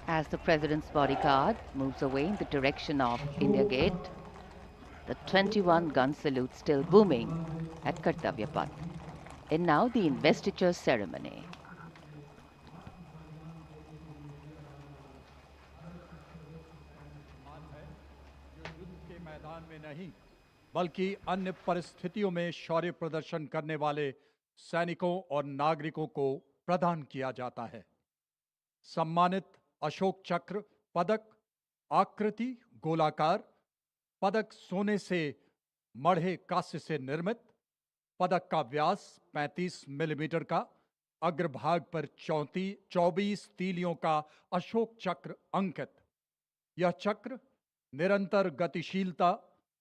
As the President's bodyguard moves away in the direction of India Gate, the 21-gun salute still booming at Kartavya Path. And now the investiture ceremony. के मैदान में नहीं बल्कि अन्य परिस्थितियों में शौर्य प्रदर्शन करने वाले सैनिकों और नागरिकों को प्रदान किया जाता है। सम्मानित अशोक चक्र पदक आकृति गोलाकार, पदक सोने से मढ़े कांस्य से निर्मित, पदक का व्यास 35 मिलीमीटर का, अग्रभाग पर 24 तीलियों का अशोक चक्र अंकित। यह चक्र निरंतर गतिशीलता,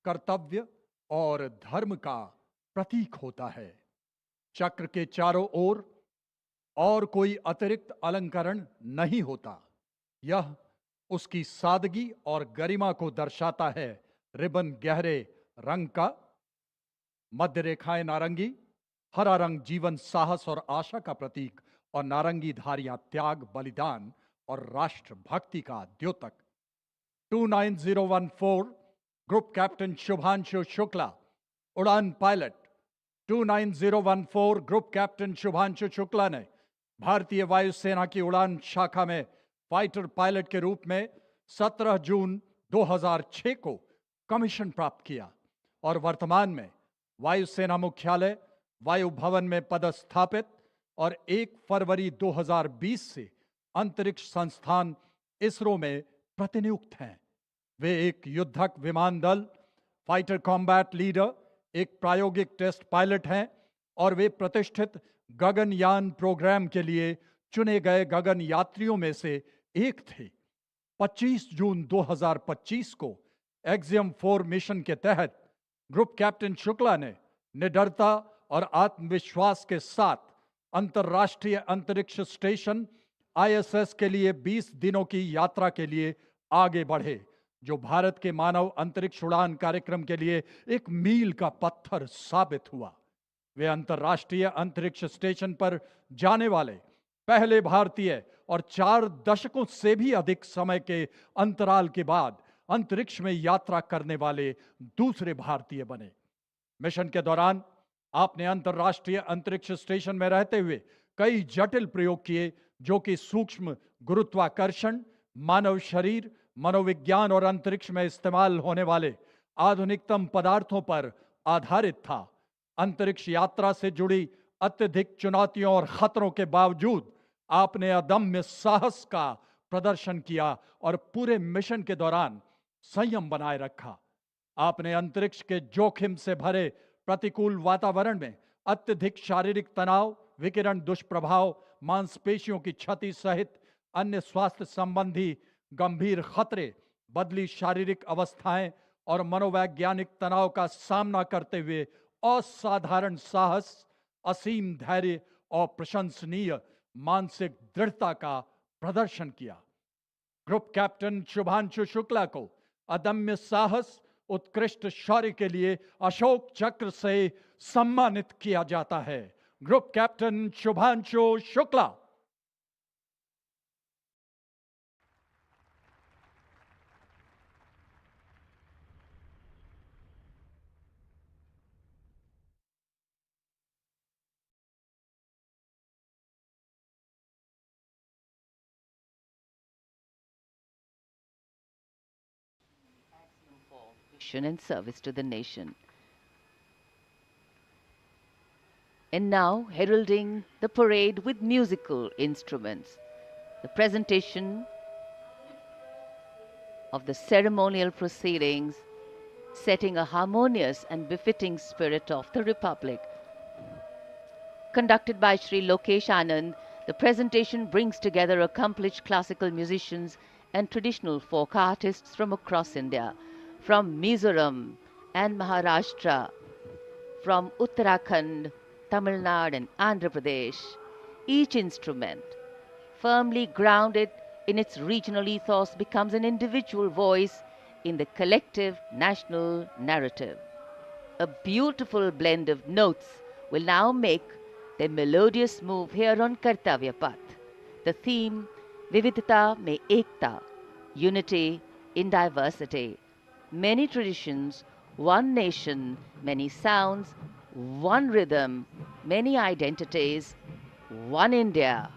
कर्तव्य और धर्म का प्रतीक होता है। चक्र के चारों ओर और कोई अतिरिक्त अलंकरण नहीं होता। यह उसकी सादगी और गरिमा को दर्शाता है। रिबन गहरे रंग का, मध्य रेखाएं नारंगी, हरा रंग जीवन, साहस और आशा का प्रतीक और नारंगी धारियां त्याग, बलिदान और राष्ट्रभक्ति का द्योतक। 29014 ग्रुप कैप्टन शुभांशु शुक्ला, उड़ान pilot. 29014 group captain Shubhanshu Shukla ने भारतीय वायुसेना की उड़ान शाखा में फाइटर पायलट के रूप में 17 जून 2006 को कमीशन प्राप्त किया और वर्तमान में वायुसेना मुख्यालय वायु भवन में पदस्थापित और 1 फरवरी 2020 से अंतरिक्ष संस्थान इसरो में प्रतिनियुक्त हैं। वे एक युद्धक विमान दल, फाइटर कॉम्बैट लीडर, एक प्रायोगिक टेस्ट पायलट हैं और वे प्रतिष्ठित गगनयान प्रोग्राम के लिए चुने गए गगन यात्रियों में से एक थे। 25 जून 2025 को एक्सियम 4 मिशन के तहत ग्रुप कैप्टन शुक्ला ने निडरता और आत्मविश्वास के साथ अंतर्राष्ट्रीय अंतरिक्ष स्टेशन ISS के लिए 20 दिनों की यात्रा के लिए आगे बढ़े, जो भारत के मानव अंतरिक्ष उड़ान कार्यक्रम के लिए एक मील का पत्थर साबित हुआ। वे अंतर्राष्ट्रीय अंतरिक्ष स्टेशन पर जाने वाले पहले भारतीय और 4 दशकों से भी अधिक समय के अंतराल के बाद अंतरिक्ष में यात्रा करने वाले दूसरे भारतीय बने। मिशन के दौरान आपने अंतर्राष्ट्रीय अंतरिक्ष स्टेशन में रहते हुए कई जटिल प्रयोग किए, जो कि सूक्ष्म गुरुत्वाकर्षण, मानव शरीर, मनोविज्ञान और अंतरिक्ष में इस्तेमाल होने वाले आधुनिकतम पदार्थों पर आधारित था। अंतरिक्ष यात्रा से जुड़ी अत्यधिक चुनौतियों और खतरों के बावजूद आपने अदम्य साहस का प्रदर्शन किया और पूरे मिशन के दौरान संयम बनाए रखा। आपने अंतरिक्ष के जोखिम से भरे प्रतिकूल वातावरण में अत्यधिक शारीरिक तनाव, विकिरण दुष्प्रभाव, मांसपेशियों की क्षति सहित अन्य स्वास्थ्य संबंधी गंभीर खतरे, बदली शारीरिक अवस्थाएं और मनोवैज्ञानिक तनाव का सामना करते हुए असाधारण साहस, असीम धैर्य और प्रशंसनीय मानसिक दृढ़ता का प्रदर्शन किया। ग्रुप कैप्टन शुभांशु शुक्ला को अदम्य साहस, उत्कृष्ट शौर्य के लिए अशोक चक्र से सम्मानित किया जाता है। Group captain Shubhanshu Shukla. And service to the nation. And now, heralding the parade with musical instruments, the presentation of the ceremonial proceedings, setting a harmonious and befitting spirit of the Republic. Conducted by Sri Lokesh Anand, the presentation brings together accomplished classical musicians and traditional folk artists from across India, from Mizoram and Maharashtra, from Uttarakhand, Tamil Nadu and Andhra Pradesh. Each instrument, firmly grounded in its regional ethos, becomes an individual voice in the collective national narrative. A beautiful blend of notes will now make their melodious move here on Kartavya Path. The theme Vividhata mein ekta, unity in diversity. Many traditions, one nation, many sounds, one rhythm, many identities, one India.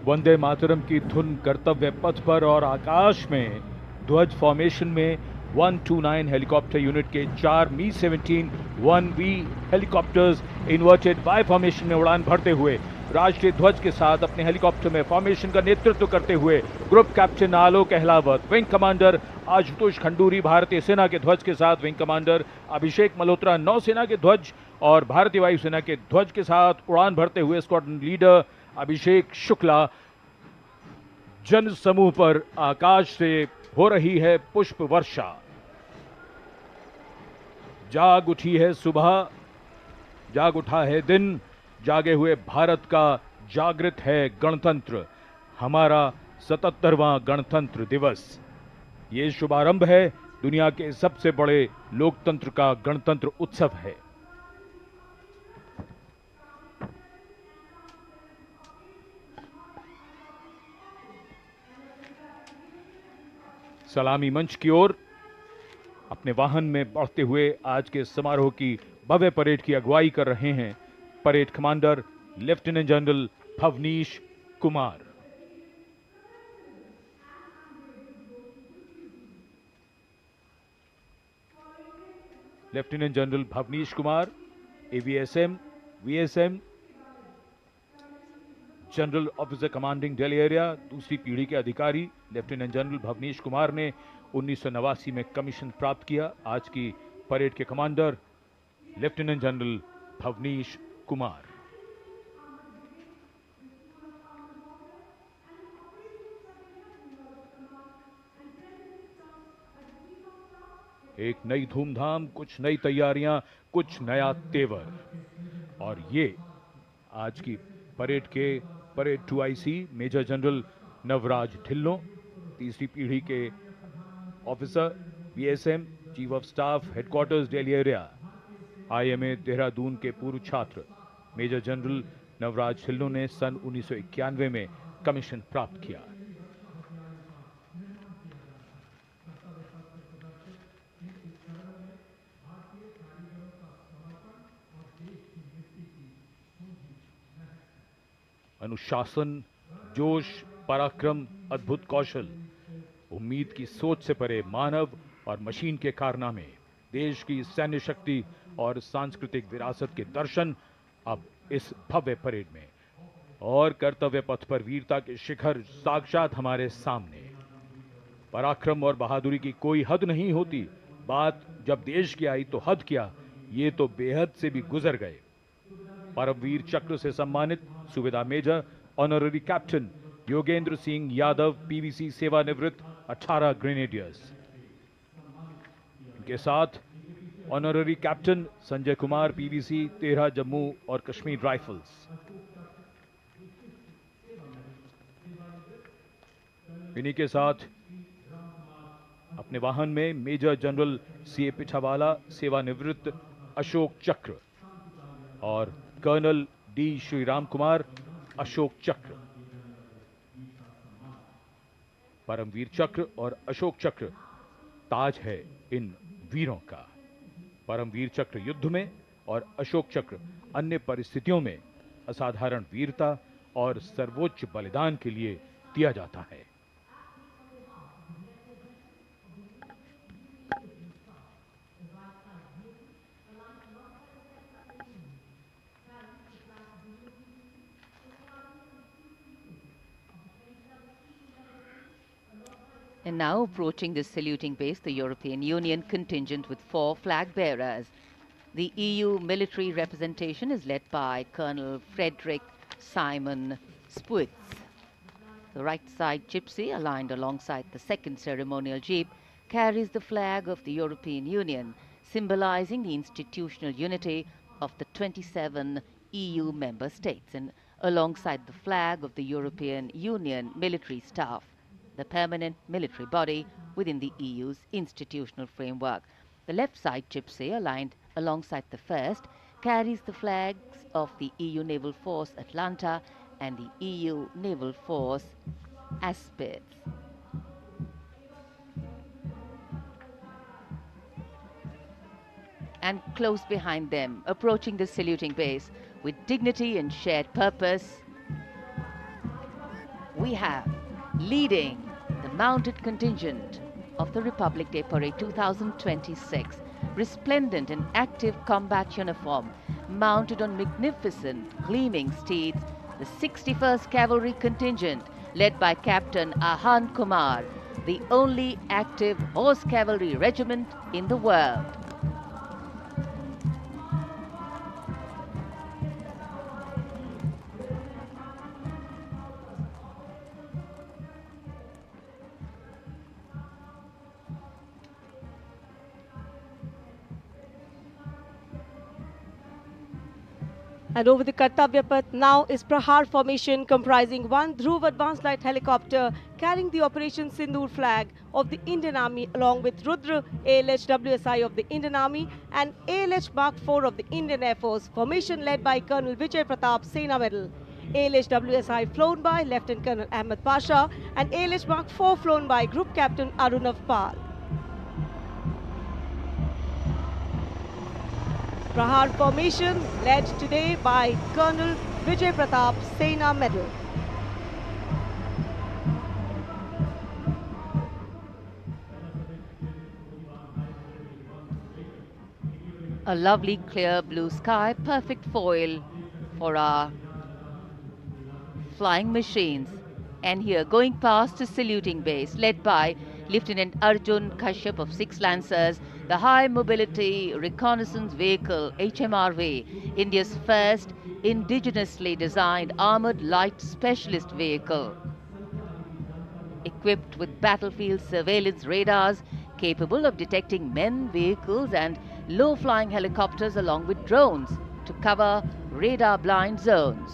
Vande Mataram की धुन कर्तव्य पथ पर और आकाश में ध्वज formation में 129 helicopter unit के 4 मी-17 1V helicopters inverted Y formation में उड़ान भरते हुए राष्ट्रीय ध्वज के साथ अपने हेलीकॉप्टर में फॉर्मेशन का नेतृत्व करते हुए ग्रुप कैप्टन आलोक अहलावत, विंग कमांडर आशुतोष खंडूरी भारतीय सेना के ध्वज के साथ, विंग कमांडर अभिषेक मल्होत्रा नौसेना के ध्वज और भारतीय वायुसेना के ध्वज के साथ उड़ान भरते हुए स्क्वाड्रन लीडर अभिषेक शुक्ला। जन समूह पर आकाश से हो रही है पुष्प वर्षा। जाग उठी है सुबह, जाग उठा है दिन, जागे हुए भारत का जागृत है गणतंत्र, हमारा 77वां गणतंत्र दिवस। ये शुभारंभ है दुनिया के सबसे बड़े लोकतंत्र का गणतंत्र उत्सव है। सलामी मंच की ओर अपने वाहन में बढ़ते हुए आज के समारोह की भव्य परेड की अगुवाई कर रहे हैं parade commander lieutenant general Bhavnish Kumar. Lieutenant general Bhavnish Kumar, AVSM, VSM, general officer commanding Delhi area, दूसरी पीढ़ी के अधिकारी लेफ्टिनेंट जनरल भवनीश कुमार ने 1989 में कमीशन प्राप्त किया। आज की परेड के commander lieutenant general Bhavnish Kumar. एक नई धूमधाम, कुछ नई तैयारियां, कुछ नया तेवर, और ये आज की परेड के parade 2IC major general Navraj Dhillon, तीसरी पीढ़ी के officer BSM, chief of staff headquarters Delhi area, IMA Dehradun के पूर्व छात्र मेजर जनरल नवराज ढिल्लों ने सन 1991 में कमीशन प्राप्त किया। अनुशासन, जोश, पराक्रम, अद्भुत कौशल, उम्मीद की सोच से परे मानव और मशीन के कारनामे, देश की सैन्य शक्ति और सांस्कृतिक विरासत के दर्शन अब इस भव्य परेड में। और कर्तव्य पथ पर वीरता के शिखर साक्षात हमारे सामने। पराक्रम और बहादुरी की कोई हद नहीं होती। बात जब देश की आई तो हद क्या, ये तो बेहद से भी गुजर गए। परमवीर चक्र से सम्मानित subedar major honorary captain Yogendra Singh Yadav PVC सेवानिवृत्त 18 ग्रेनेडियर्स। इनके साथ honorary captain Sanjay Kumar PVC 13 Jammu और कश्मीर राइफल्स। इन्हीं के साथ अपने वाहन में मेजर जनरल सीए पिठावाला सेवानिवृत्त अशोक चक्र और कर्नल डी श्रीराम कुमार अशोक चक्र। परमवीर चक्र और अशोक चक्र ताज है इन वीरों का। परमवीर चक्र युद्ध में और अशोक चक्र अन्य परिस्थितियों में असाधारण वीरता और सर्वोच्च बलिदान के लिए दिया जाता है। And now approaching the saluting base, the European Union contingent with 4 flag bearers. The EU military representation is led by Colonel Frederick Simon Spuitz. The right side gypsy, aligned alongside the second ceremonial jeep, carries the flag of the European Union, symbolizing the institutional unity of the 27 EU member states, and alongside the flag of the European Union military staff, the permanent military body within the EU's institutional framework. The left side gypsy, aligned alongside the first, carries the flags of the EU Naval Force Atlanta and the EU Naval Force Aspis. And close behind them, approaching the saluting base with dignity and shared purpose, we have leading the mounted contingent of the Republic Day Parade 2026, resplendent in active combat uniform, mounted on magnificent gleaming steeds, the 61st Cavalry Contingent, led by Captain Ahan Kumar, the only active horse cavalry regiment in the world. And over the Kartavya path now is Prahar formation comprising one Dhruv advanced light helicopter carrying the Operation Sindoor flag of the Indian Army along with Rudra ALH WSI of the Indian Army and ALH Mark 4 of the Indian Air Force. Formation led by Colonel Vijay Pratap Sena Medal. ALH WSI flown by Lieutenant Colonel Ahmed Pasha and ALH Mark 4 flown by Group Captain Arunav Pal. Prahar formation led today by Colonel Vijay Pratap Sena Medal. A lovely clear blue sky, perfect foil for our flying machines. And here, going past the saluting base, led by Lieutenant Arjun Kashyap of 6 Lancers, the High Mobility Reconnaissance Vehicle, HMRV, India's first indigenously designed armoured light specialist vehicle. Equipped with battlefield surveillance radars, capable of detecting men, vehicles and low-flying helicopters along with drones to cover radar-blind zones.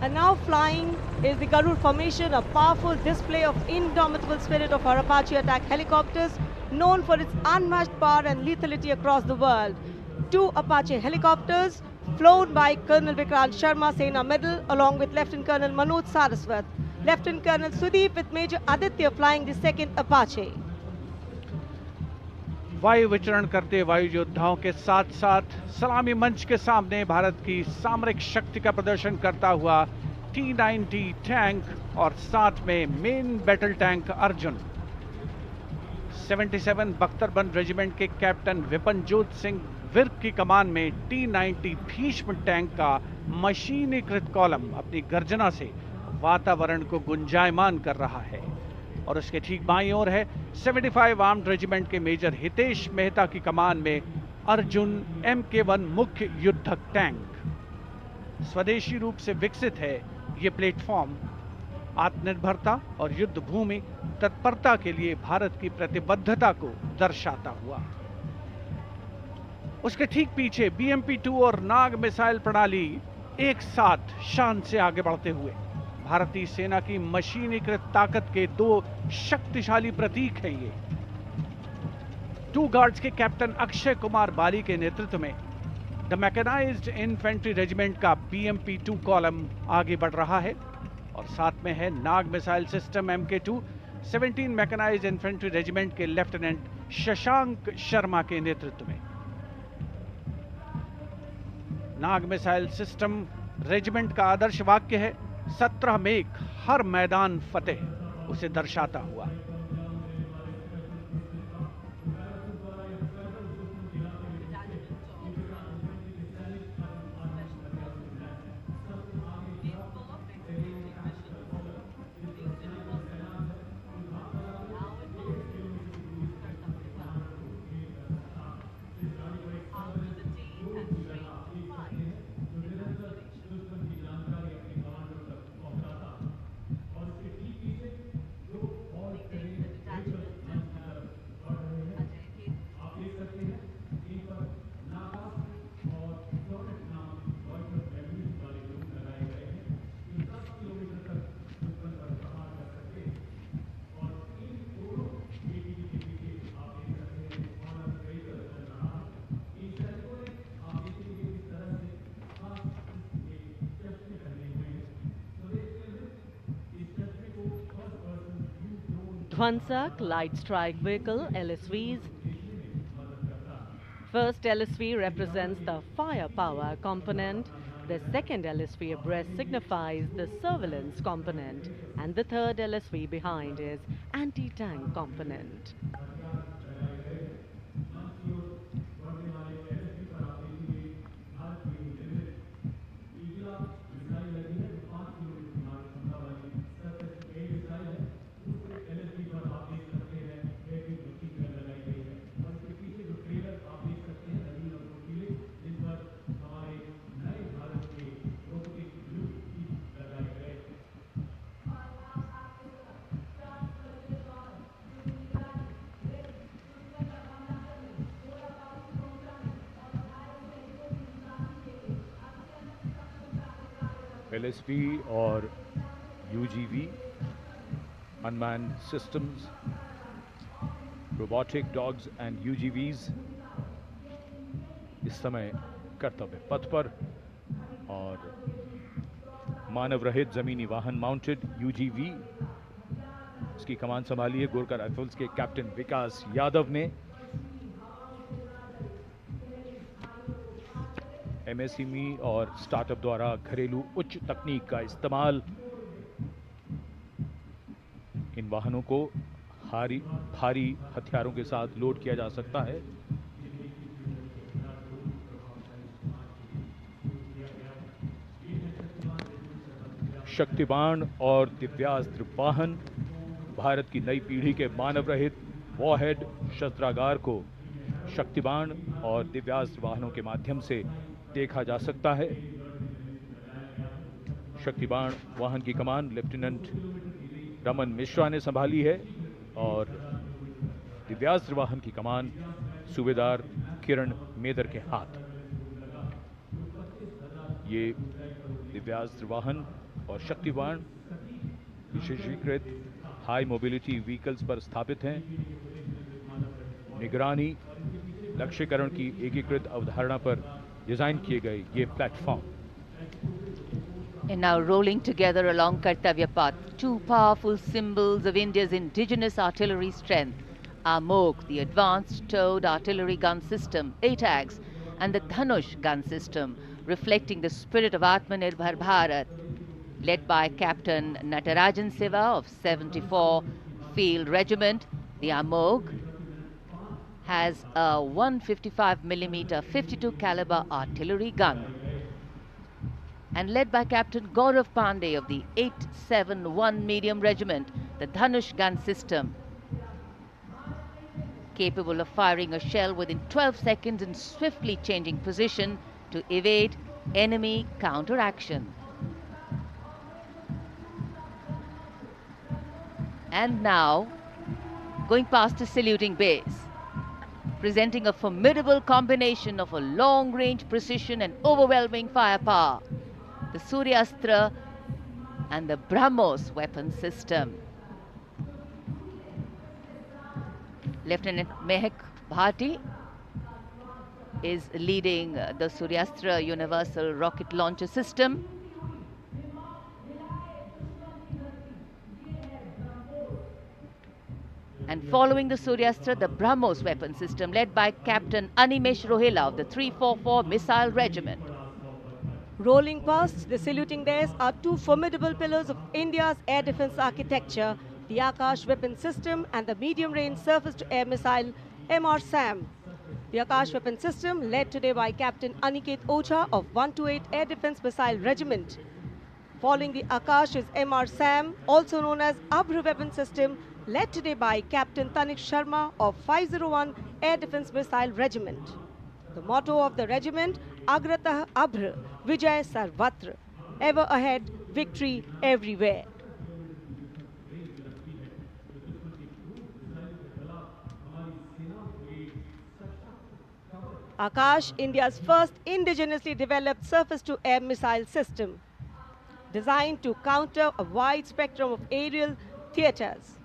And now flying is the Garud formation, a powerful display of indomitable spirit of our Apache attack helicopters, known for its unmatched power and lethality across the world. 2 Apache helicopters flown by Colonel Vikrant Sharma Sena Medal along with Lieutenant Colonel Manoj Saraswat. Lieutenant Colonel Sudeep with Major Aditya flying the 2nd Apache. वायु विचरण करते वायु योद्धाओं के साथ साथ सलामी मंच के सामने भारत की सामरिक शक्ति का प्रदर्शन करता हुआ T-90 टैंक और साथ में मेन बैटल टैंक अर्जुन। 77 बख्तरबंद रेजिमेंट के कैप्टन विपनजोत सिंह विर्क की कमान में T-90 भीष्म टैंक का मशीनीकृत कॉलम अपनी गर्जना से वातावरण को गुंजायमान कर रहा है। और उसके ठीक बाईं ओर है 75 आर्म्ड रेजिमेंट के मेजर हितेश मेहता की कमान में अर्जुन MK1 मुख्य युद्धक टैंक। स्वदेशी रूप से विकसित है ये प्लेटफॉर्म आत्मनिर्भरता और युद्ध भूमि तत्परता के लिए भारत की प्रतिबद्धता को दर्शाता हुआ। उसके ठीक पीछे BMP-2 और नाग मिसाइल प्रणाली एक साथ शान से आगे बढ़ते हुए भारतीय सेना की मशीनीकृत ताकत के दो शक्तिशाली प्रतीक हैं ये। टू गार्ड्स के कैप्टन अक्षय कुमार बाली के नेतृत्व में द मैकेनाइज्ड इन्फेंट्री रेजिमेंट का BMP-2 कॉलम आगे बढ़ रहा है और साथ में है Nag missile system MK2 17 mechanised infantry regiment के लेफ्टिनेंट शशांक शर्मा के नेतृत्व में। नाग मिसाइल सिस्टम रेजिमेंट का आदर्श वाक्य है 17 मेघ हर मैदान फतेह, उसे दर्शाता हुआ। Dwansak Light Strike Vehicle LSVs. First LSV represents the firepower component, the second LSV abreast signifies the surveillance component, and the third LSV behind is anti-tank component. LSV और UGV, unmanned systems, robotic dogs and UGVs इस समय कर्तव्य पथ पर, और मानव रहित जमीनी वाहन माउंटेड UGV इसकी कमान संभाली है गोरखा राइफल्स के कैप्टन विकास यादव ने। MSME और स्टार्टअप द्वारा घरेलू उच्च तकनीक का इस्तेमाल इन वाहनों को भारी हथियारों के साथ लोड किया जा सकता है। शक्तिबाण और दिव्यास्त्र वाहन भारत की नई पीढ़ी के मानव रहित वॉरहेड शस्त्रागार को शक्तिबाण और दिव्यास्त्र वाहनों के माध्यम से देखा जा सकता है। शक्तिबाण वाहन की कमान लेफ्टिनेंट रमन मिश्रा ने संभाली है और दिव्यास्त्र वाहन की कमान सूबेदार किरण मेदर के हाथ। ये दिव्यास्त्र वाहन और शक्तिबाण विशेषीकृत हाई मोबिलिटी व्हीकल्स पर स्थापित हैं। निगरानी लक्ष्यकरण की एकीकृत अवधारणा पर डिजाइन किए गए ये platform. And now rolling together along Kartavya path, two powerful symbols of India's indigenous artillery strength are MOG, the Advanced Towed Artillery Gun System, ATAGS, and the Dhanush gun system, reflecting the spirit of Atmanirbhar Bharat, led by Captain Natarajan Siva of 74 Field Regiment. The AMOG has a 155mm 52 caliber artillery gun, and led by Captain Gaurav Pandey of the 871 Medium Regiment, the Dhanush gun system, capable of firing a shell within 12 seconds and swiftly changing position to evade enemy counteraction. And now, going past a saluting base, presenting a formidable combination of a long-range precision and overwhelming firepower, the Suryastra and the BrahMos weapon system. Lieutenant Mehak Bhati is leading the Suryastra Universal Rocket Launcher System. And following the Suryastra, the BrahMos weapon system led by Captain Animesh Rohela of the 344 Missile Regiment. Rolling past the saluting days are two formidable pillars of India's air defense architecture, the Akash weapon system and the medium-range surface-to-air missile MR-SAM. The Akash weapon system led today by Captain Aniket Ocha of 128 Air Defense Missile Regiment. Following the Akash is MR-SAM, also known as Abhr weapon system, led today by Captain Tanik Sharma of 501 Air Defense Missile Regiment. The motto of the regiment, Agratah Abhr, Vijay Sarvatra, ever ahead, victory everywhere. Akash, India's first indigenously developed surface-to-air missile system, designed to counter a wide spectrum of aerial theatres.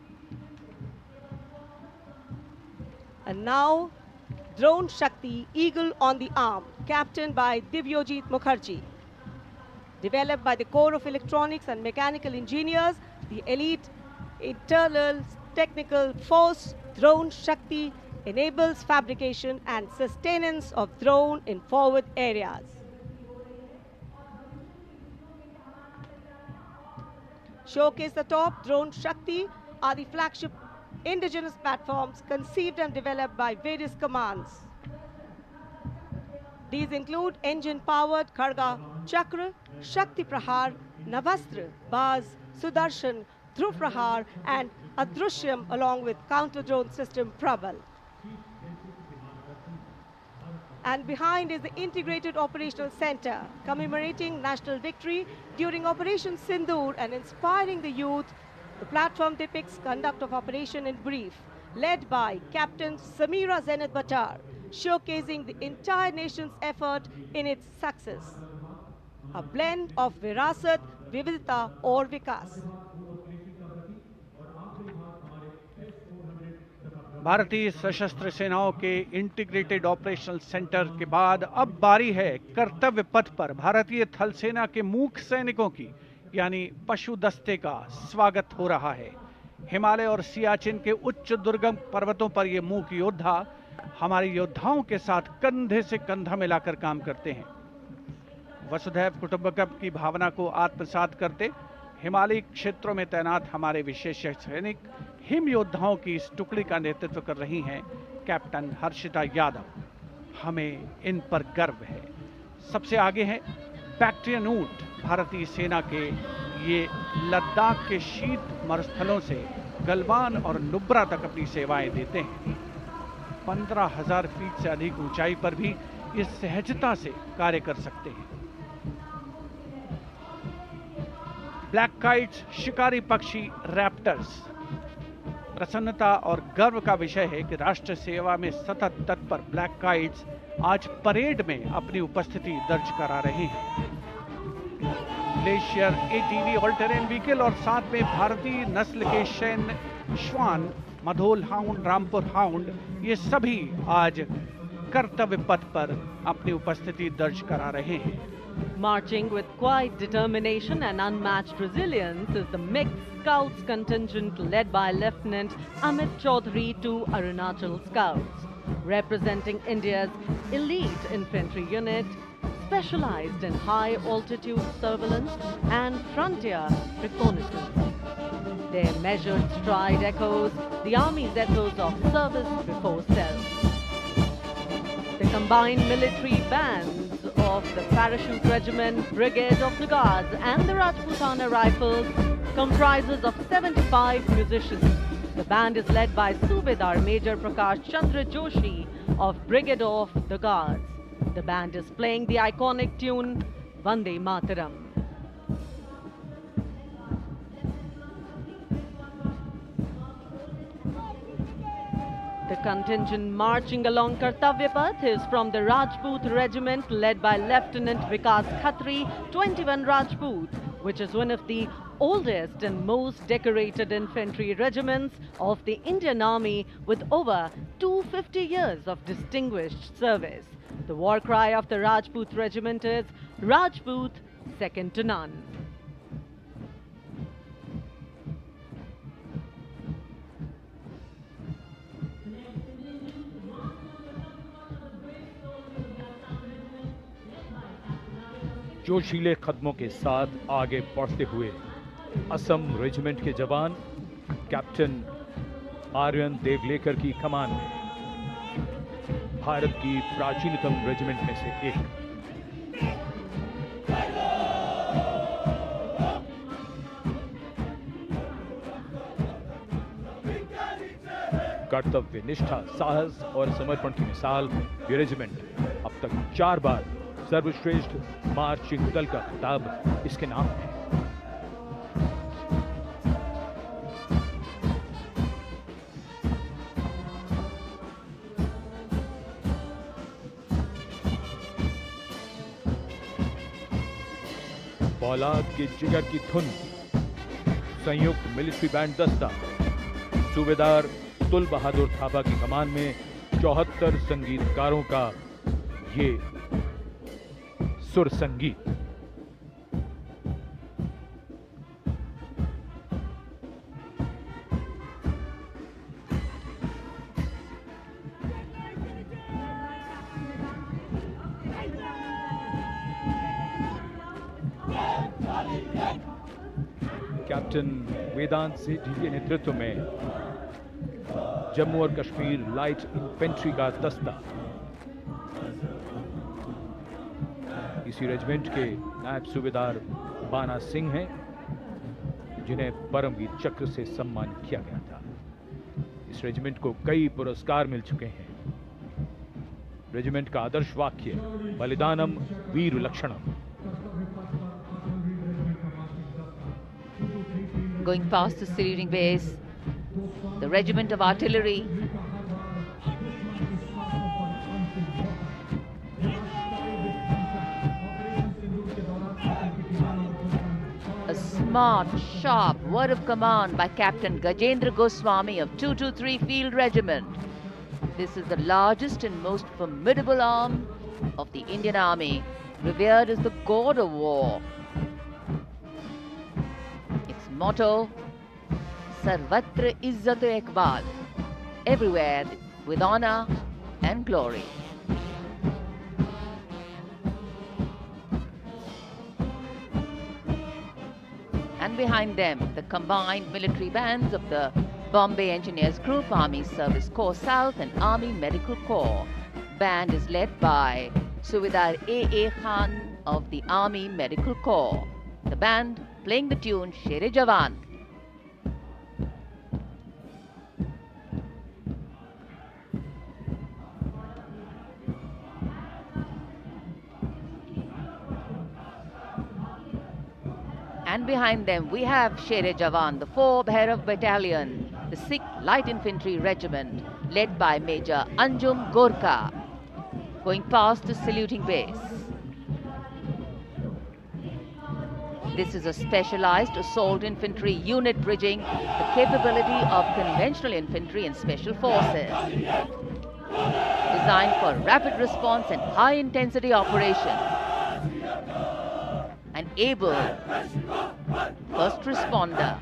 And now, Drone Shakti, Eagle on the Arm, captained by Divyojit Mukherjee. Developed by the Corps of Electronics and Mechanical Engineers, the elite internal technical force, Drone Shakti, enables fabrication and sustenance of drone in forward areas. Showcase the top, Drone Shakti are the flagship indigenous platforms conceived and developed by various commands. These include engine-powered Kharga Chakra, Shakti Prahar, Navastra, Baz, Sudarshan, Dhruv Prahar and Adrushyam along with counter-drone system Prabal. And behind is the Integrated Operational Center, commemorating national victory during Operation Sindoor and inspiring the youth. The platform depicts conduct of operation in brief, led by Captain Samira Zenat Batar, showcasing the entire nation's effort in its success. A blend of Virasat, Vividita or Vikas. भारतीय सशस्त्र सेनाओं के integrated operational centre के बाद अब बारी है कर्तव्य पथ पर भारतीय थल सेना के मूक सैनिकों की, यानी पशु दस्ते का स्वागत हो रहा है। हिमालय और सियाचिन के उच्च दुर्गम पर्वतों पर ये मूक योद्धा हमारे योद्धाओं के साथ कंधे से कंधा मिलाकर काम करते हैं। वसुधैव कुटुंबकम की भावना को आत्मसात करते हिमालयी क्षेत्रों में तैनात हमारे विशेष सैनिक हिम योद्धाओं की इस टुकड़ी का नेतृत्व कर रही हैं कैप्टन हर्षिता यादव। हमें इन पर गर्व है। सबसे आगे हैं बैक्ट्रियन ऊंट, भारतीय सेना के ये लद्दाख के शीत मरुस्थलों से गलवान और नुब्रा तक अपनी सेवाएं देते हैं। 15,000 फीट से अधिक ऊंचाई पर भी ये सहजता से कार्य कर सकते हैं। ब्लैक काइट्स, शिकारी पक्षी रैप्टर्स। प्रसन्नता और गर्व का विषय है कि राष्ट्र सेवा में सतत तत्पर ब्लैक काइट्स आज परेड में अपनी उपस्थिति दर्ज करा रहे हैं। Glacier ATV all terrain vehicle और साथ में भारतीय नस्ल के सैन्य श्वान, मधोल हाउंड, रामपुर हाउंड, ये सभी आज कर्तव्य पथ पर अपनी उपस्थिति दर्ज करा रहे हैं। Marching with quiet determination and unmatched resilience is the mixed Scouts contingent led by Lieutenant Amit Chaudhary to Arunachal Scouts, representing India's elite infantry unit, specialized in high-altitude surveillance and frontier reconnaissance. Their measured stride echoes the Army's ethos of service before self. The combined military bands of the Parachute Regiment, Brigade of the Guards and the Rajputana Rifles comprises of 75 musicians. The band is led by Subedar Major Prakash Chandra Joshi of Brigade of the Guards. The band is playing the iconic tune Vande Mataram. The contingent marching along Kartavya Path is from the Rajput Regiment led by Lieutenant Vikas Khatri, 21 Rajput, which is one of the oldest and most decorated infantry regiments of the Indian Army with over 250 years of distinguished service. The war cry of the Rajput Regiment is Rajput, second to none. जोशीले कदमों के साथ आगे बढ़ते हुए Assam regiment के जवान captain Aryan Devlekar की कमान में, भारत की प्राचीनतम रेजिमेंट में से एक। कर्तव्य निष्ठा, साहस और समर्पण की मिसाल ये रेजिमेंट अब तक 4 बार सर्वश्रेष्ठ मार्चिंग दल का खिताब इसके नाम है। फौलाद के जिगर की धुन, संयुक्त मिलिट्री बैंड दस्ता, सूबेदार तुल बहादुर थापा की कमान में 74 संगीतकारों का ये सुर संगीत। कैप्टन वेदांत सेठ जी के नेतृत्व में जम्मू और कश्मीर लाइट इन्फेंट्री का दस्ता, इसी रेजिमेंट के नायब सूबेदार बाना सिंह हैं, जिन्हें परमवीर चक्र से सम्मानित किया गया था। इस रेजिमेंट को कई पुरस्कार मिल चुके हैं। रेजिमेंट का आदर्श वाक्य बलिदानम वीर लक्षणम। Going past the saluting base, the regiment of artillery, a smart, sharp word of command by Captain Gajendra Goswami of 223 Field Regiment. This is the largest and most formidable arm of the Indian Army, revered as the god of war. Its motto, Sarvatra Izzat Iqbal, everywhere with honor and glory. And behind them, the combined military bands of the Bombay Engineers Group, Army Service Corps South and Army Medical Corps. Band is led by Subedar A.A. Khan of the Army Medical Corps. The band playing the tune Shere Jawan. And behind them we have Shere Jawan, the 4th Bhairav Battalion, the 6th Light Infantry Regiment, led by Major Anjum Gorkha, going past the saluting base. This is a specialized assault infantry unit bridging the capability of conventional infantry and special forces. Designed for rapid response and high intensity operations. An able first responder.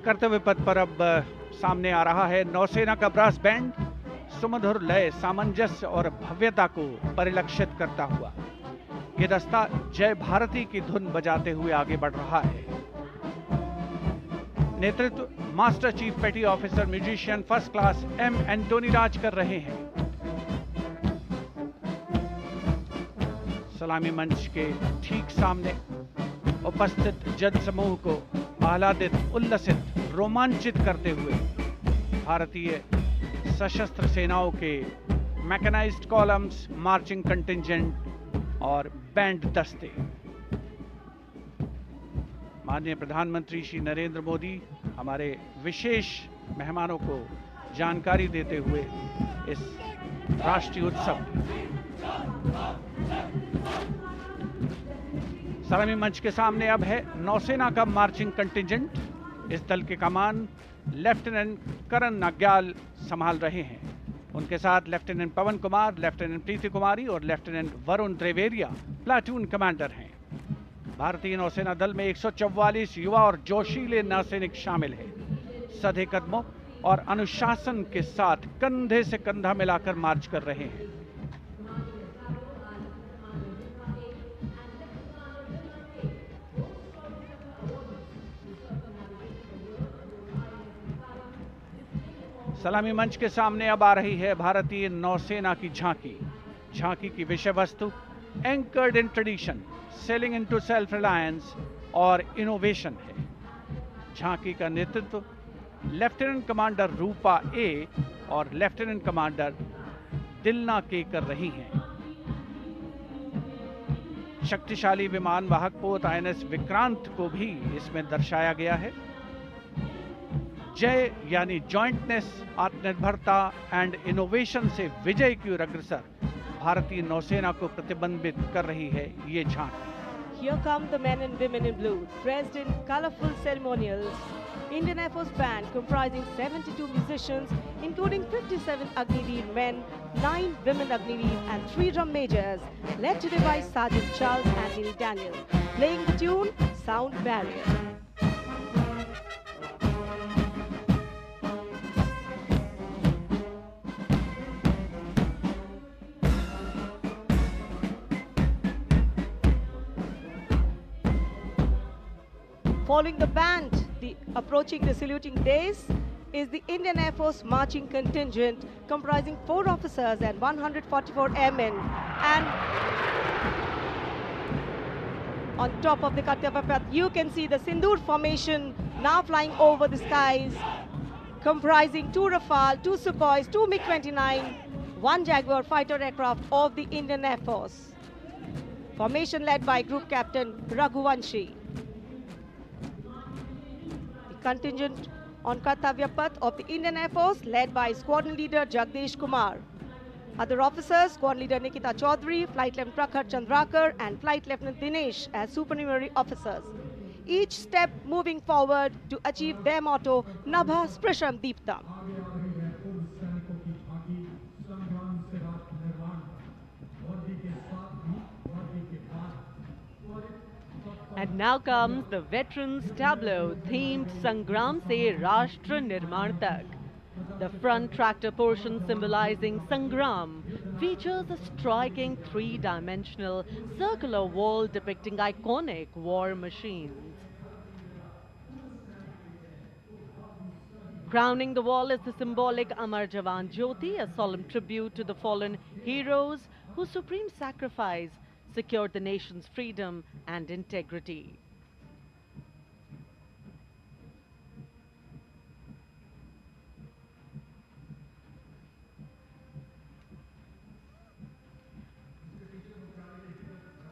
कर्तव्य पथ पर अब सामने आ रहा है नौसेना का brass band, सुमधुर लय, सामंजस्य और भव्यता को परिलक्षित करता हुआ ये दस्ता जय भारती की धुन बजाते हुए आगे बढ़ रहा है। नेतृत्व master chief petty officer musician first class M Antony Raj कर रहे हैं। सलामी मंच के ठीक सामने उपस्थित जनसमूह को आह्लादित, उल्लसित, रोमांचित करते हुए भारतीय सशस्त्र सेनाओं के मैकेनाइज्ड कॉलम्स, मार्चिंग कंटिंजेंट और बैंड दस्ते। माननीय प्रधानमंत्री श्री नरेंद्र मोदी हमारे विशेष मेहमानों को जानकारी देते हुए इस राष्ट्रीय उत्सव सलामी मंच के सामने अब है नौसेना का मार्चिंग कंटिंजेंट। इस दल के कमान लेफ्टिनेंट करण नाग्याल संभाल रहे हैं। उनके साथ लेफ्टिनेंट पवन कुमार, लेफ्टिनेंट प्रीति कुमारी और लेफ्टिनेंट वरुण द्रेवेरिया प्लाटून कमांडर हैं। भारतीय नौसेना दल में 144 युवा और जोशीले नौसैनिक शामिल हैं। सधे कदमों और अनुशासन के साथ कंधे से कंधा मिलाकर मार्च कर रहे हैं। सलामी मंच के सामने अब आ रही है भारतीय नौसेना की झांकी। झांकी की विषय वस्तु anchored in tradition, sailing into self reliance और इनोवेशन है। झांकी का नेतृत्व लेफ्टिनेंट कमांडर रूपा ए और लेफ्टिनेंट कमांडर दिलना के कर रही हैं। शक्तिशाली विमान वाहक पोत आईएनएस विक्रांत को भी इसमें दर्शाया गया है। जय यानी जॉइंटनेस, आत्मनिर्भरता एंड इनोवेशन से विजय की ओर अग्रसर भारतीय नौसेना को प्रतिबिंबित कर रही है ये झांकी। Here come the men and women in blue, dressed in colorful ceremonials. Indian Air Force band comprising 72 musicians, including 57 Agniveer men, 9 women Agniveer and 3 drum majors, led today by Sergeant Charles Anthony Daniel, playing the tune Sound Barrier. Following the band, approaching the saluting dais is the Indian Air Force marching contingent comprising 4 officers and 144 airmen. And on top of the Kartavya path, you can see the Sindoor formation now flying over the skies, comprising 2 Rafale, 2 Sukhois, 2 MiG-29, 1 Jaguar fighter aircraft of the Indian Air Force. Formation led by Group Captain Raghuvanshi. Contingent on Kartavya Path of the Indian Air Force led by Squadron Leader Jagdish Kumar. Other officers, Squadron Leader Nikita Chaudhary, Flight Lieutenant Prakhar Chandrakar and Flight Lieutenant Dinesh as supernumerary officers. Each step moving forward to achieve their motto, Nabha Sprisham Deeptam. And now comes the veterans tableau themed Sangram Se Rashtra Nirman Tak. The front tractor portion symbolizing Sangram features a striking 3-dimensional circular wall depicting iconic war machines. Crowning the wall is the symbolic Amar Jawan Jyoti, a solemn tribute to the fallen heroes whose supreme sacrifice secured the nation's freedom and integrity.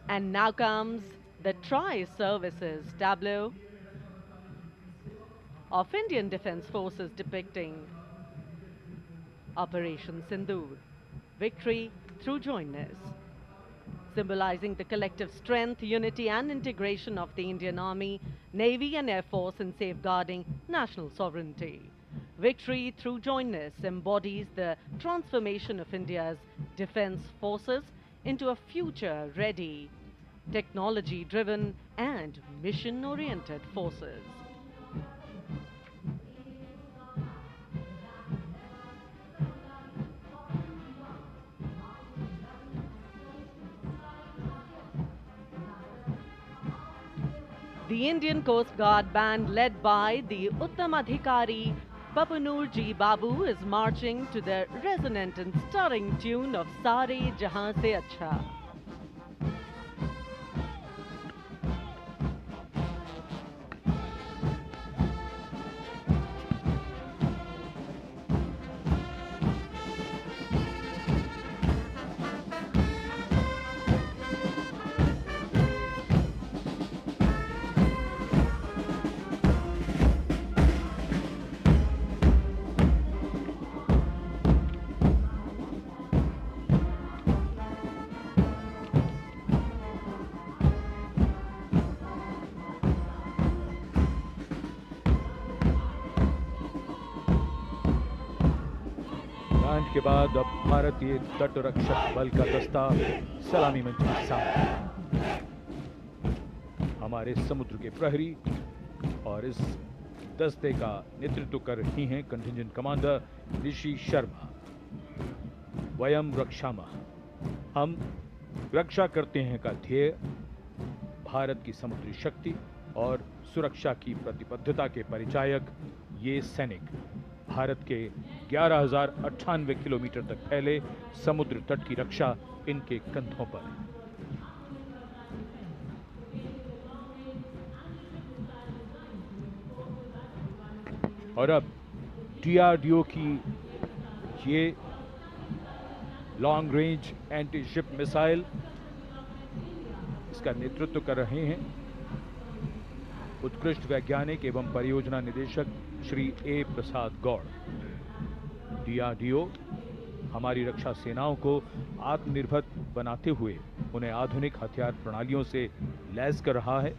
And now comes the Tri-Services tableau of Indian Defence Forces depicting Operation Sindoor, victory through jointness, symbolizing the collective strength, unity and integration of the Indian Army, Navy and Air Force in safeguarding national sovereignty. Victory through jointness embodies the transformation of India's defence forces into a future-ready, technology-driven and mission-oriented forces. The Indian Coast Guard band led by the Uttamadhikari Papanur Ji Babu is marching to the resonant and stirring tune of Sare Jahan Se Acha. Band के बाद अब भारतीय तटरक्षक बल का दस्ता सलामी मंच के सामने। हमारे समुद्र के प्रहरी और इस दस्ते का नेतृत्व कर रही हैं कंटिंजेंट कमांडर ऋषि शर्मा। वयम रक्षामः, हम रक्षा करते हैं का ध्येय भारत की समुद्री शक्ति और सुरक्षा की प्रतिबद्धता के परिचायक ये सैनिक भारत के 11,098 किलोमीटर तक फैले समुद्र तट की रक्षा इनके कंधों पर। और अब DRDO की ये long range anti ship missile, इसका नेतृत्व कर रहे हैं उत्कृष्ट वैज्ञानिक एवं परियोजना निदेशक श्री ए प्रसाद गौड़। DRDO हमारी रक्षा सेनाओं को आत्मनिर्भर बनाते हुए उन्हें आधुनिक हथियार प्रणालियों से लैस कर रहा है।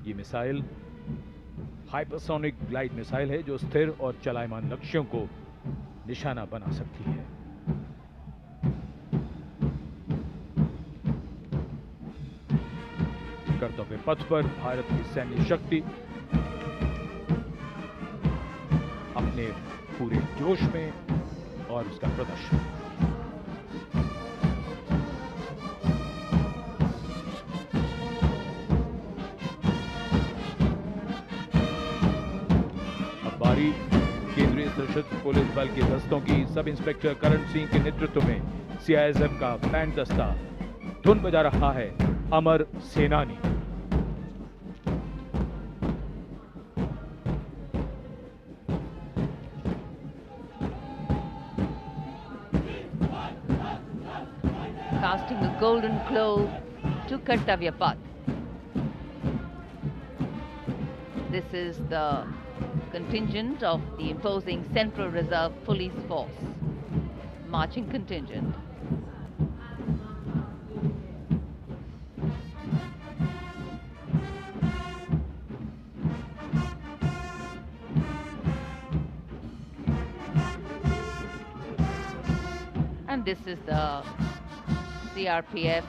ये मिसाइल हाइपरसोनिक ग्लाइड मिसाइल है जो स्थिर और चलायमान लक्ष्यों को निशाना बना सकती है। कर्तव्य पथ पर भारत की सैन्य शक्ति अपने पूरे जोश में और उसका प्रदर्शन। अब बारी केंद्रीय सशस्त्र पुलिस बल के दस्तों की सब इंस्पेक्टर करण सिंह के नेतृत्व में CISF का बैंड दस्ता धुन बजा रहा है अमर सेनानी। Casting a golden glow to Kartavya path. This is the contingent of the imposing Central Reserve Police Force, marching contingent. And this is the CRPF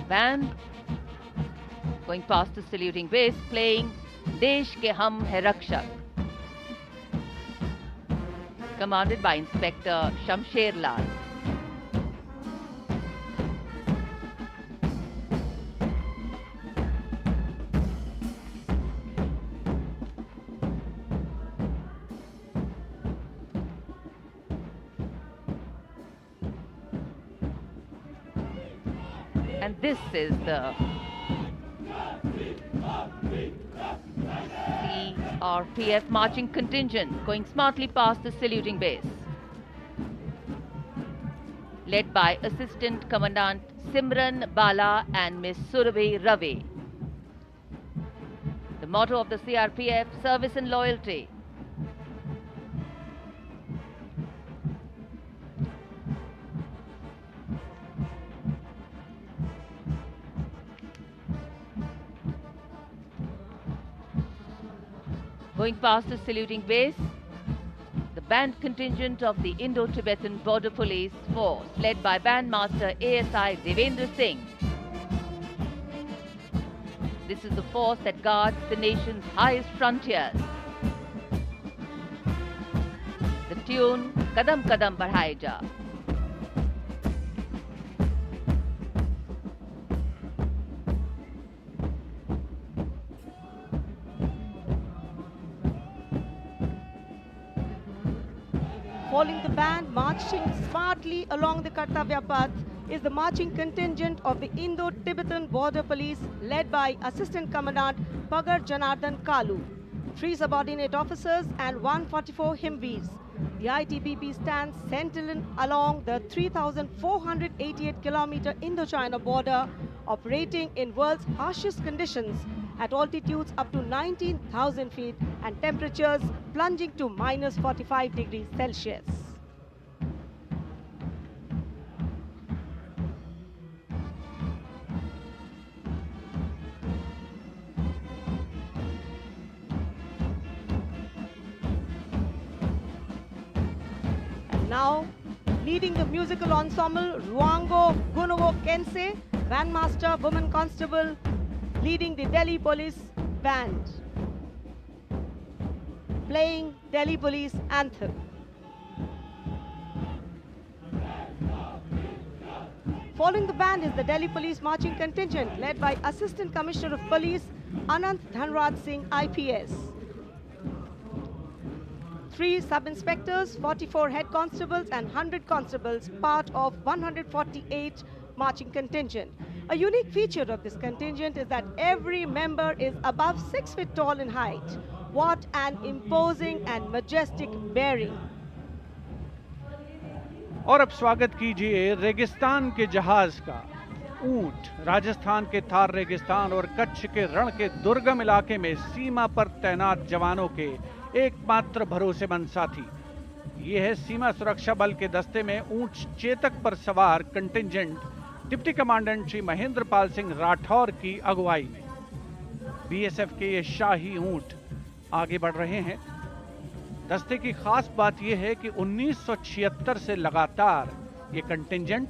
band going past the saluting base, playing Desh Ke Hum Hai Rakshak, commanded by Inspector Shamsher Lal. And this is the CRPF marching contingent going smartly past the saluting base, led by Assistant Commandant Simran Bala and Miss Surabhi Ravi. The motto of the CRPF, service and loyalty. Going past the saluting base, the band contingent of the Indo-Tibetan Border Police Force, led by Bandmaster ASI Devendra Singh. This is the force that guards the nation's highest frontiers. The tune, Kadam Kadam Badhai Ja. Following the band, marching smartly along the Kartavya path, is the marching contingent of the Indo-Tibetan Border Police led by Assistant Commandant Pagar Janardhan Kalu, 3 subordinate officers and 144 Himveers. The ITBP stands sentinel along the 3,488-kilometer Indo-China border, operating in world's harshest conditions at altitudes up to 19,000 feet and temperatures plunging to minus 45 degrees Celsius. Now, leading the musical ensemble, Ruango Gunovo Kense, Bandmaster Woman Constable, leading the Delhi Police Band, playing Delhi Police Anthem. Following the band is the Delhi Police Marching Contingent led by Assistant Commissioner of Police Anant Dhanraj Singh IPS. 3 sub-inspectors, 44 head constables and 100 constables, part of 148 marching contingent. A unique feature of this contingent is that every member is above 6 feet tall in height. What an imposing and majestic bearing. और अब स्वागत कीजिए रेगिस्तान के जहाज का। ऊंट राजस्थान के थार रेगिस्तान और कच्छ के रण के दुर्गम इलाके में सीमा पर तैनात जवानों के एकमात्र भरोसेमंद साथी। ये है सीमा सुरक्षा बल के दस्ते में ऊंट चेतक पर सवार contingent deputy commandant Shri Mahendra Pal Singh Rathore की अगुवाई में। बीएसएफ के ये शाही ऊंट आगे बढ़ रहे हैं। दस्ते की खास बात यह है कि 1976 से लगातार ये कंटिंजेंट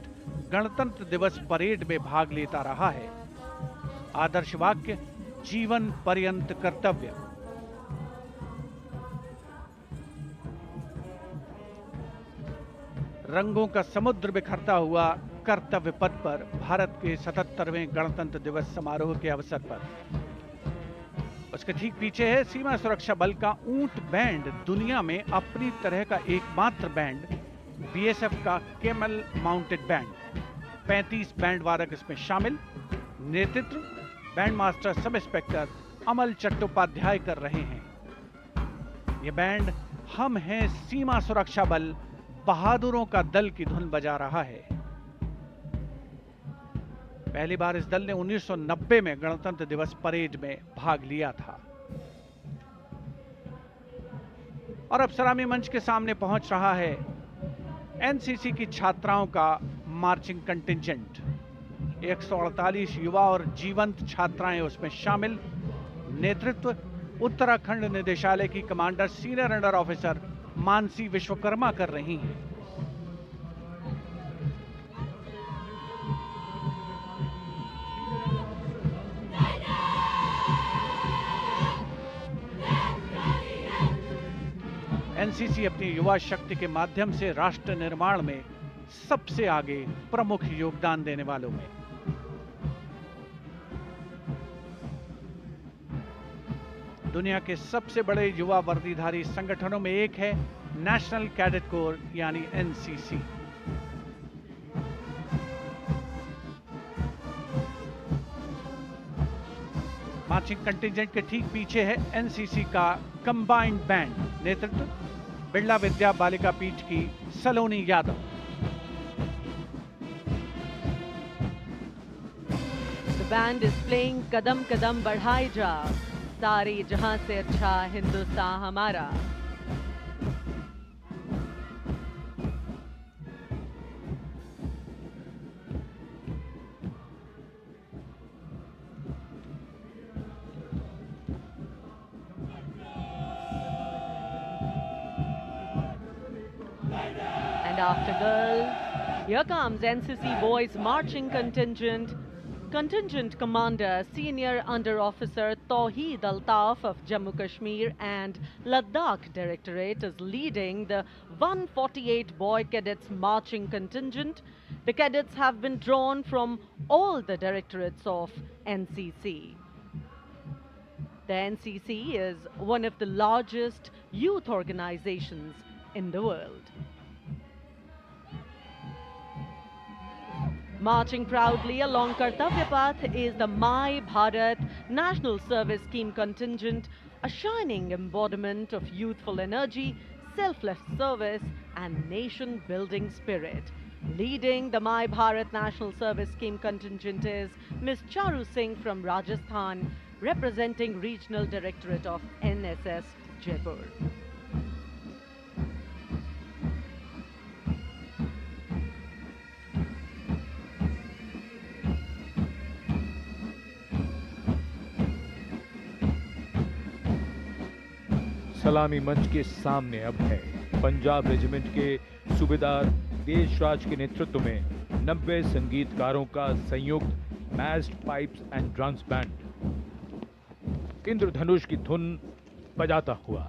गणतंत्र दिवस परेड में भाग लेता रहा है। आदर्श वाक्य, जीवन पर्यंत कर्तव्य। रंगों का समुद्र बिखरता हुआ कर्तव्य पथ पर भारत के 77वें गणतंत्र दिवस समारोह के अवसर पर। उसके ठीक पीछे है सीमा सुरक्षा बल का ऊंट बैंड, दुनिया में अपनी तरह का एकमात्र बैंड, बीएसएफ का कैमल माउंटेड बैंड। 35 बैंड वादक इसमें शामिल। नेतृत्व बैंड मास्टर सब इंस्पेक्टर अमल चट्टोपाध्याय कर रहे हैं। ये बैंड हम हैं सीमा सुरक्षा बल, बहादुरों का दल की धुन बजा रहा है। पहली बार इस दल ने 1990 में गणतंत्र दिवस परेड में भाग लिया था। और अब सलामी मंच के सामने पहुंच रहा है एनसीसी की छात्राओं का मार्चिंग कंटिंजेंट। 148 युवा और जीवंत छात्राएं उसमें शामिल। नेतृत्व उत्तराखंड निदेशालय की commander senior under officer Mansi Vishwakarma कर रही हैं। एनसीसी अपनी युवा शक्ति के माध्यम से राष्ट्र निर्माण में सबसे आगे प्रमुख योगदान देने वालों में। दुनिया के सबसे बड़े युवा वर्दीधारी संगठनों में एक है नेशनल कैडेट कोर यानी एनसीसी। मार्चिंग कंटिंजेंट के ठीक पीछे है एनसीसी का कंबाइंड बैंड। नेतृत्व बिरला विद्या बालिका पीठ की सलोनी Yadav. The band is playing कदम कदम बढ़ाए जा, सारे जहां से अच्छा हिंदुस्तान हमारा। And after girls, here comes NCC boys marching contingent. Contingent Commander Senior Under Officer Tawheed Altaf of Jammu Kashmir and Ladakh Directorate is leading the 148 boy cadets marching contingent. The cadets have been drawn from all the directorates of NCC. The NCC is one of the largest youth organizations in the world. Marching proudly along Kartavya Path is the My Bharat National Service Scheme contingent, a shining embodiment of youthful energy, selfless service and nation-building spirit. Leading the My Bharat National Service Scheme contingent is Ms. Charu Singh from Rajasthan, representing Regional Directorate of NSS, Jaipur. सलामी मंच के सामने अब है Punjab regiment के सूबेदार देशराज के नेतृत्व में 90 संगीतकारों का संयुक्त massed pipes and drums band Indradhanush की धुन बजाता हुआ।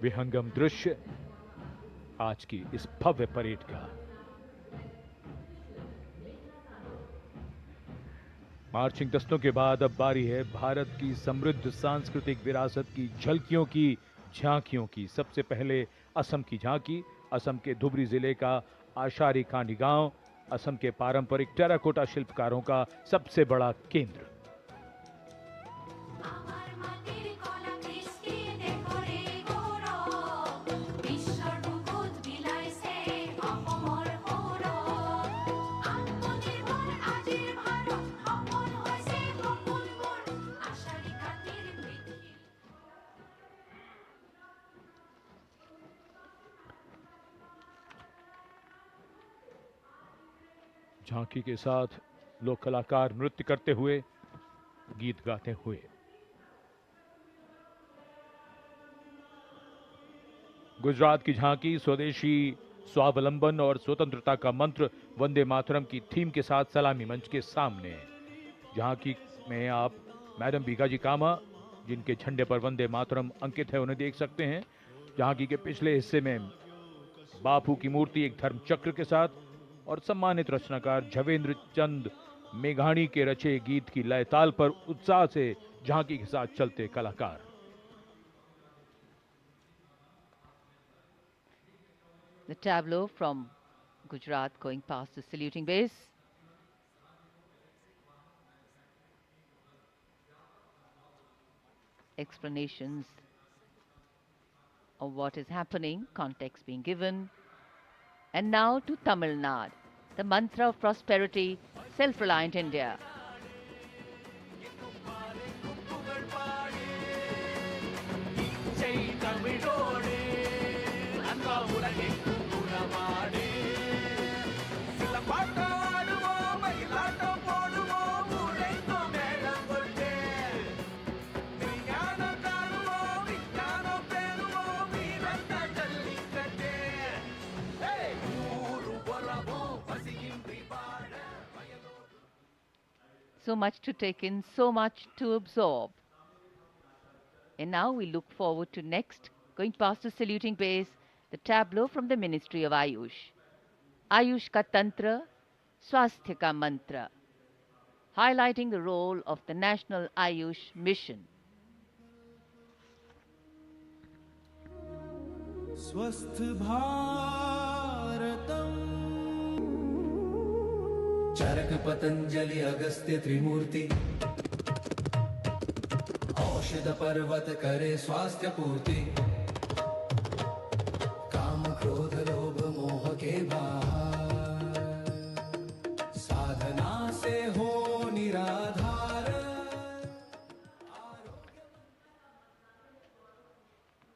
विहंगम दृश्य आज की इस भव्य परेड का। मार्चिंग दस्तों के बाद अब बारी है भारत की समृद्ध सांस्कृतिक विरासत की झलकियों की, झांकियों की। सबसे पहले असम की झांकी, असम के धुबरी जिले का आशारी कांडी गांव, असम के पारंपरिक टेराकोटा शिल्पकारों का सबसे बड़ा केंद्र। झांकी के साथ लोक कलाकार नृत्य करते हुए, गीत गाते हुए। गुजरात की झांकी स्वदेशी स्वावलंबन और स्वतंत्रता का मंत्र वंदे मातरम की थीम के साथ सलामी मंच के सामने। झांकी में आप मैडम बीगाजी कामा, जिनके झंडे पर वंदे मातरम अंकित है, उन्हें देख सकते हैं। झांकी के पिछले हिस्से में बापू की मूर्ति एक धर्म चक्र के साथ और सम्मानित रचनाकार झवेंद्र चंद मेघाणी के रचे गीत की लय ताल पर उत्साह से झांकी के साथ चलते कलाकार। The tableau from Gujarat going past the saluting base. Explanations of what is happening, context being given. And now to Tamil Nadu, the mantra of prosperity, self-reliant India. So much to take in, so much to absorb. And now we look forward to next, going past the saluting base, the tableau from the Ministry of Ayush. Ayush ka tantra, swasthya ka mantra, highlighting the role of the National Ayush Mission. स्वस्थ भारतम चरक पतंजलि अगस्त्य त्रिमूर्ति औषध पर्वत करे स्वास्थ्य पूर्ति काम क्रोध लोभ मोह के बाहर साधना से हो निराधार।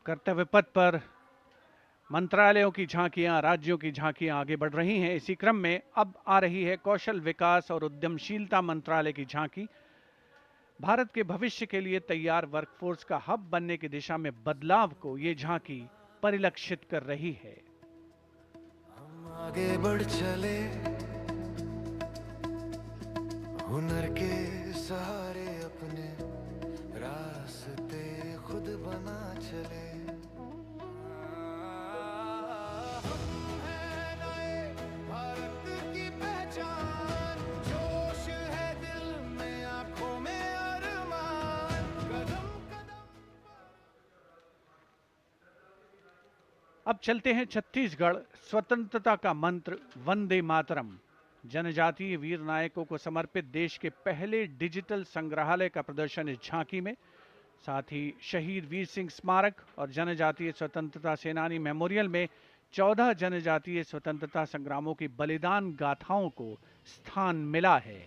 कर्तव्य पथ पर मंत्रालयों की झांकियां, राज्यों की झांकियां आगे बढ़ रही हैं। इसी क्रम में अब आ रही है कौशल विकास और उद्यमशीलता मंत्रालय की झांकी। भारत के भविष्य के लिए तैयार वर्कफोर्स का हब बनने की दिशा में बदलाव को ये झांकी परिलक्षित कर रही है। हम आगे बढ़ चले हुनर के सहारे अपने रास्ते खुद बना चले। अब चलते हैं छत्तीसगढ़। स्वतंत्रता का मंत्र वंदे मातरम जनजातीय वीर नायकों को समर्पित देश के पहले डिजिटल संग्रहालय का प्रदर्शन इस झांकी में। साथ ही शहीद वीर सिंह स्मारक और जनजातीय स्वतंत्रता सेनानी मेमोरियल में 14 जनजातीय स्वतंत्रता संग्रामों की बलिदान गाथाओं को स्थान मिला है।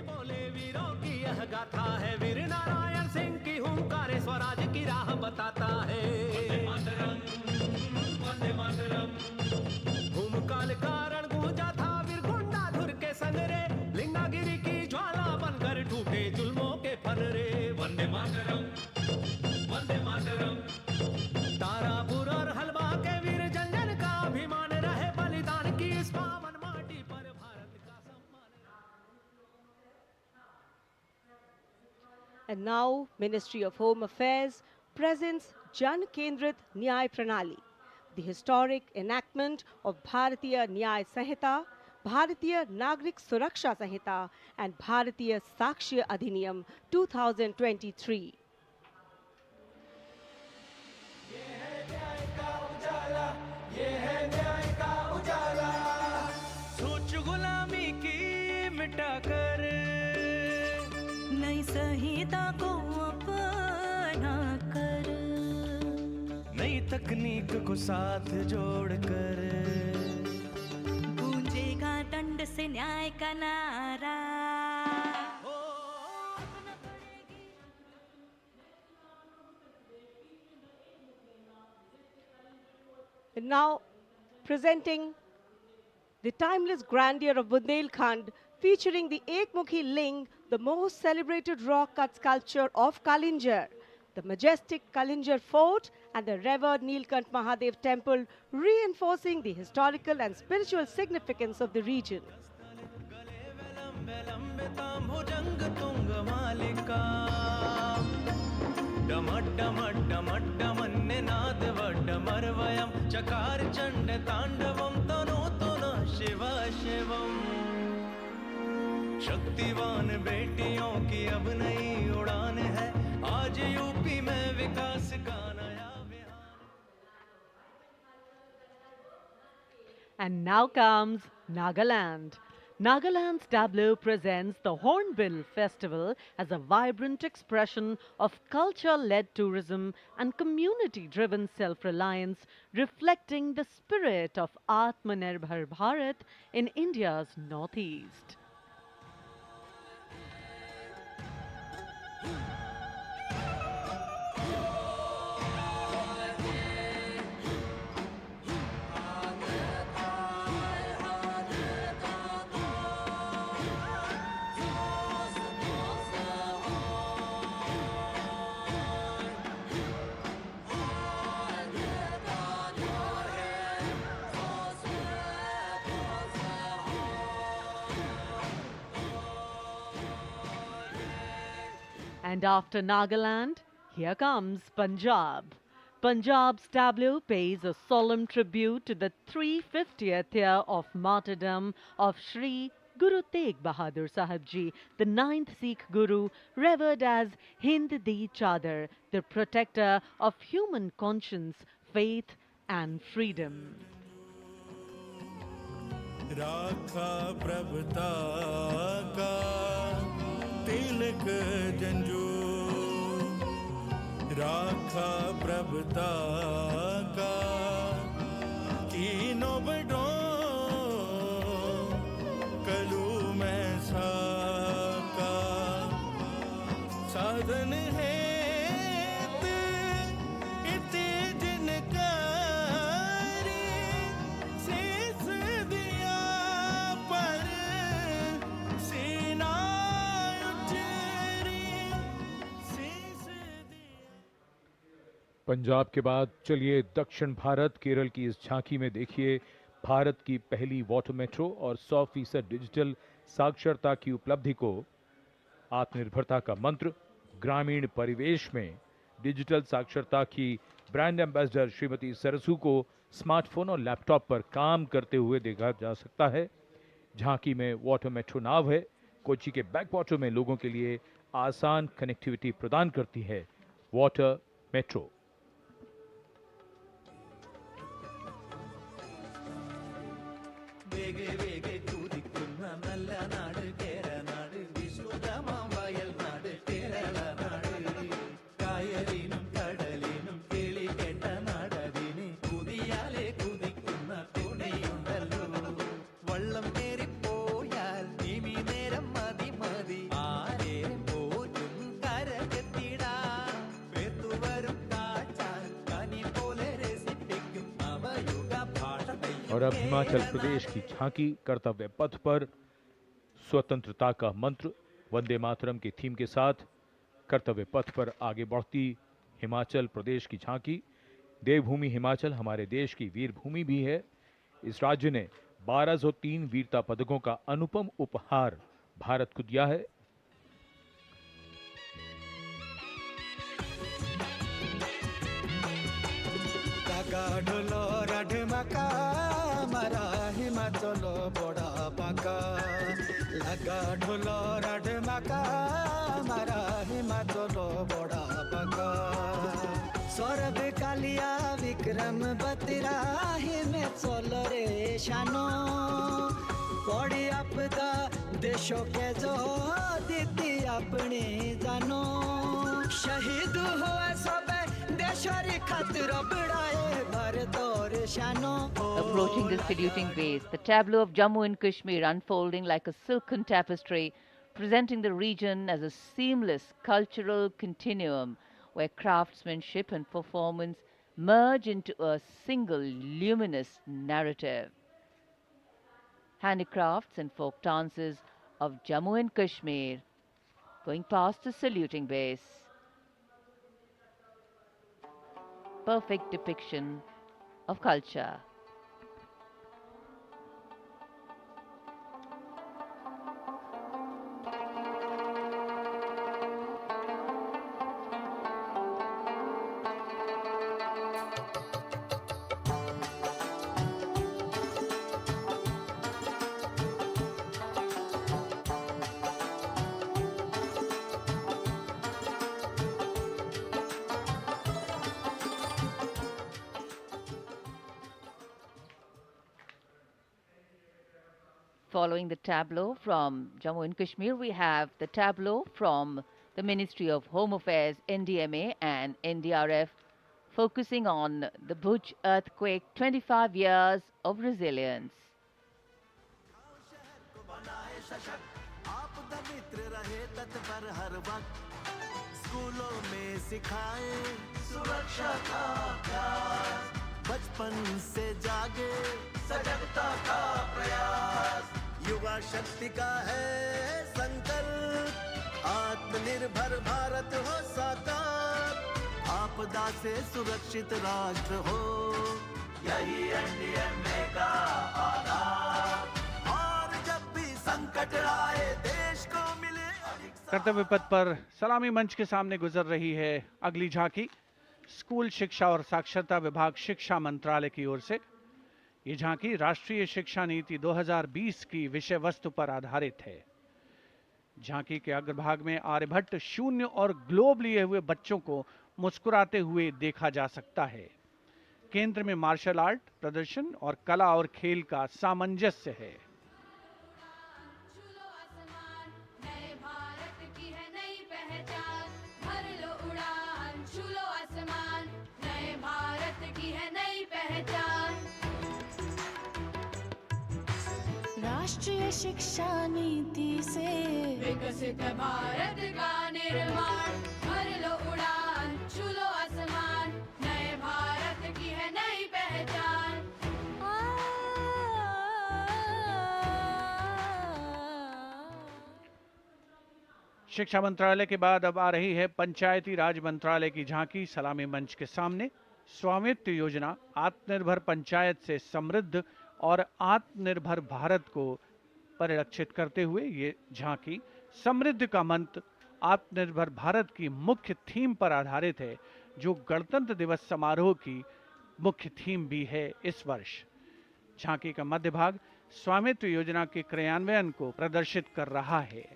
बोले वीरों की यह गाथा है, वीर नारायण सिंह की हुंकार स्वराज की राह बताता है। वंदे मातरम भूमकाल कारण गूंजा था वीर गुंडा धुर के संगरे, लिंगागिरी की ज्वाला बनकर टूटे जुल्मों के फनरे। वंदे मातरम वंदे मातरम तारापुर और हलवा के वीर जंगल का अभिमान रहे, बलिदान की इस पावन माटी पर भारत का सम्मान। And now, Ministry of Home Affairs presents Jan Kendrit Nyay Pranali, the historic enactment of Bharatiya Nyay Sanhita, Bharatiya Nagrik Suraksha Sanhita, and Bharatiya Sakshya Adhiniyam 2023. सोच गुलामी की मिटाकर नई संहिता को अपना कर, नई तकनीक को साथ जोड़कर गूंजेगा दंड से न्याय का नारा। And now, presenting the timeless grandeur of Bundelkhand, featuring the Ekmukhi Ling, the most celebrated rock cut sculpture of Kalinjar, the majestic Kalinjar Fort, and the revered Nilkant Mahadev Temple, reinforcing the historical and spiritual significance of the region. शक्तिवान बेटियों की अब नई उड़ान है, आज UP में विकास का नया विहार। And now comes Nagaland. Nagaland's tableau presents the Hornbill Festival as a vibrant expression of culture-led tourism and community-driven self-reliance, reflecting the spirit of Atmanirbhar Bharat in India's northeast. And after Nagaland, here comes Punjab. Punjab's tableau pays a solemn tribute to the 350th year of martyrdom of Sri Guru Tegh Bahadur Sahib Ji, the 9th Sikh Guru, revered as Hind Di Chadar, the protector of human conscience, faith and freedom. राखा प्रभुता का तिलक जंजू, राखा प्रभुता का कीनो बडो कलू में साका साधन है इते जिनका पंजाब के बाद चलिए दक्षिण भारत केरल की इस झांकी में देखिए भारत की पहली वाटर मेट्रो और 100% डिजिटल साक्षरता की उपलब्धि को। आत्मनिर्भरता का मंत्र ग्रामीण परिवेश में डिजिटल साक्षरता की ब्रांड एम्बेसडर श्रीमती सरसू को स्मार्टफोन और लैपटॉप पर काम करते हुए देखा जा सकता है। झांकी में वाटर मेट्रो नाव है, कोची के बैक वाटर में लोगों के लिए आसान कनेक्टिविटी प्रदान करती है वाटर मेट्रो। വേഗെ വേഗെ കുതിക്കുന്ന നല്ല നാട് കേരനാട് വിശുദ്ധമാം വയൽ നാട് കേരള നാട് കായലിനും കടലിനും കിളി കേട്ട നാടതിന് കുതിയാലെ കുതിക്കുന്ന തുണിയുണ്ടല്ലോ വള്ളം കയറിപ്പോയാൽ നിമി നേരം മതി മതി ആരേരം പോറ്റും കരകെത്തിടാം പേത്തുവരും കാച്ചാൽ കനി പോലെ രസിപ്പിക്കും അവയുഗ ഭാഷ और अब हिमाचल प्रदेश की झांकी कर्तव्य पथ पर स्वतंत्रता का मंत्र वंदे मातरम के थीम के साथ कर्तव्य पथ पर आगे बढ़ती हिमाचल प्रदेश की झांकी। देवभूमि हिमाचल हमारे देश की वीर भूमि भी है। इस राज्य ने 1203 वीरता पदकों का अनुपम उपहार भारत को दिया है। ढोलो राढमाका मारा हिमाचल बड़ा पाका लगा ढोलो राढमाका मारा हिमाचल बड़ा पाका सौरभ कालिया विक्रम बतरा हिमाचल रे शानो पड़ी आपदा देशों के जो दीदी अपने जानो शहीद हुआ सब देशरी खातिर बढ़ाए भारत और शानो। Approaching the saluting base, the tableau of Jammu and Kashmir unfolding like a silken tapestry, presenting the region as a seamless cultural continuum where craftsmanship and performance merge into a single luminous narrative. Handicrafts and folk dances of Jammu and Kashmir going past the saluting base. Perfect depiction of culture. Following the tableau from Jammu and Kashmir, we have the tableau from the Ministry of Home Affairs, NDMA and NDRF, focusing on the Bhuj earthquake, 25 years of resilience. स्कूलों में सिखाए सुरक्षा का अभ्यास बचपन से जागे सजगता का प्रयास युवा शक्ति का है संकल्प आत्मनिर्भर भारत हो साकार आपदा से सुरक्षित राष्ट्र हो यही एनडीएमए का आधार और जब भी संकट आए देश को मिले कर्तव्य पथ पर सलामी मंच के सामने गुजर रही है अगली झांकी। स्कूल शिक्षा और साक्षरता विभाग शिक्षा मंत्रालय की ओर से ये झांकी राष्ट्रीय शिक्षा नीति 2020 की विषय वस्तु पर आधारित है। झांकी के अग्रभाग में आर्यभट्ट, शून्य और ग्लोब लिए हुए बच्चों को मुस्कुराते हुए देखा जा सकता है। केंद्र में मार्शल आर्ट प्रदर्शन और कला और खेल का सामंजस्य है। राष्ट्रीय शिक्षा नीति से विकसित भारत का निर्माण भर लो उड़ान छू लो आसमान नए भारत की है नई पहचान। शिक्षा मंत्रालय के बाद अब आ रही है पंचायती राज मंत्रालय की झांकी सलामी मंच के सामने। स्वामित्व योजना आत्मनिर्भर पंचायत से समृद्ध और आत्मनिर्भर भारत को परिलक्षित करते हुए ये झांकी समृद्ध का मंत्र आत्मनिर्भर भारत की मुख्य थीम पर आधारित है, जो गणतंत्र दिवस समारोह की मुख्य थीम भी है इस वर्ष। झांकी का मध्य भाग स्वामित्व योजना के क्रियान्वयन को प्रदर्शित कर रहा है।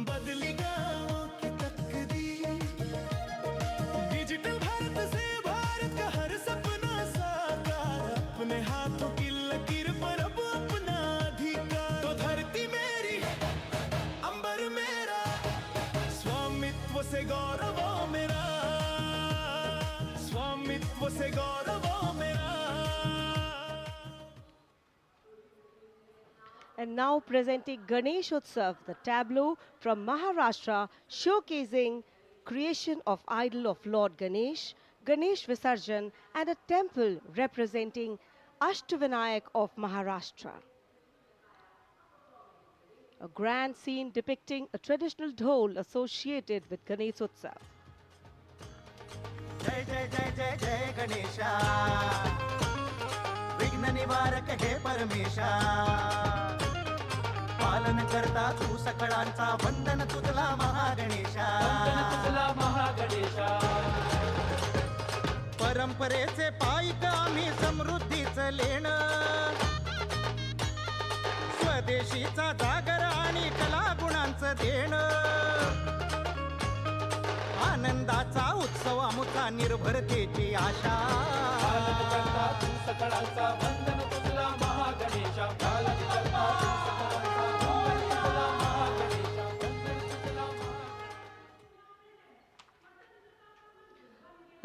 बदली गाँवों की तकदीर And now presenting Ganesh Utsav, the tableau from Maharashtra showcasing creation of idol of Lord Ganesh, Ganesh Visarjan, and a temple representing Ashtavinayak of Maharashtra. A grand scene depicting a traditional dhol associated with Ganesh Utsav. जय जय जय जय जय गणेशा विघ्न निवारक हे परमेशा पालन करता तू सकळांचा वंदन तुझला महागणेशा परंपरेचे पायिक आम्ही समृद्धीचं लेण स्वदेशीचा जागर आणि कला गुणांचं देणं आनंदाचा उत्सव आमुचा निर्भरतेची आशा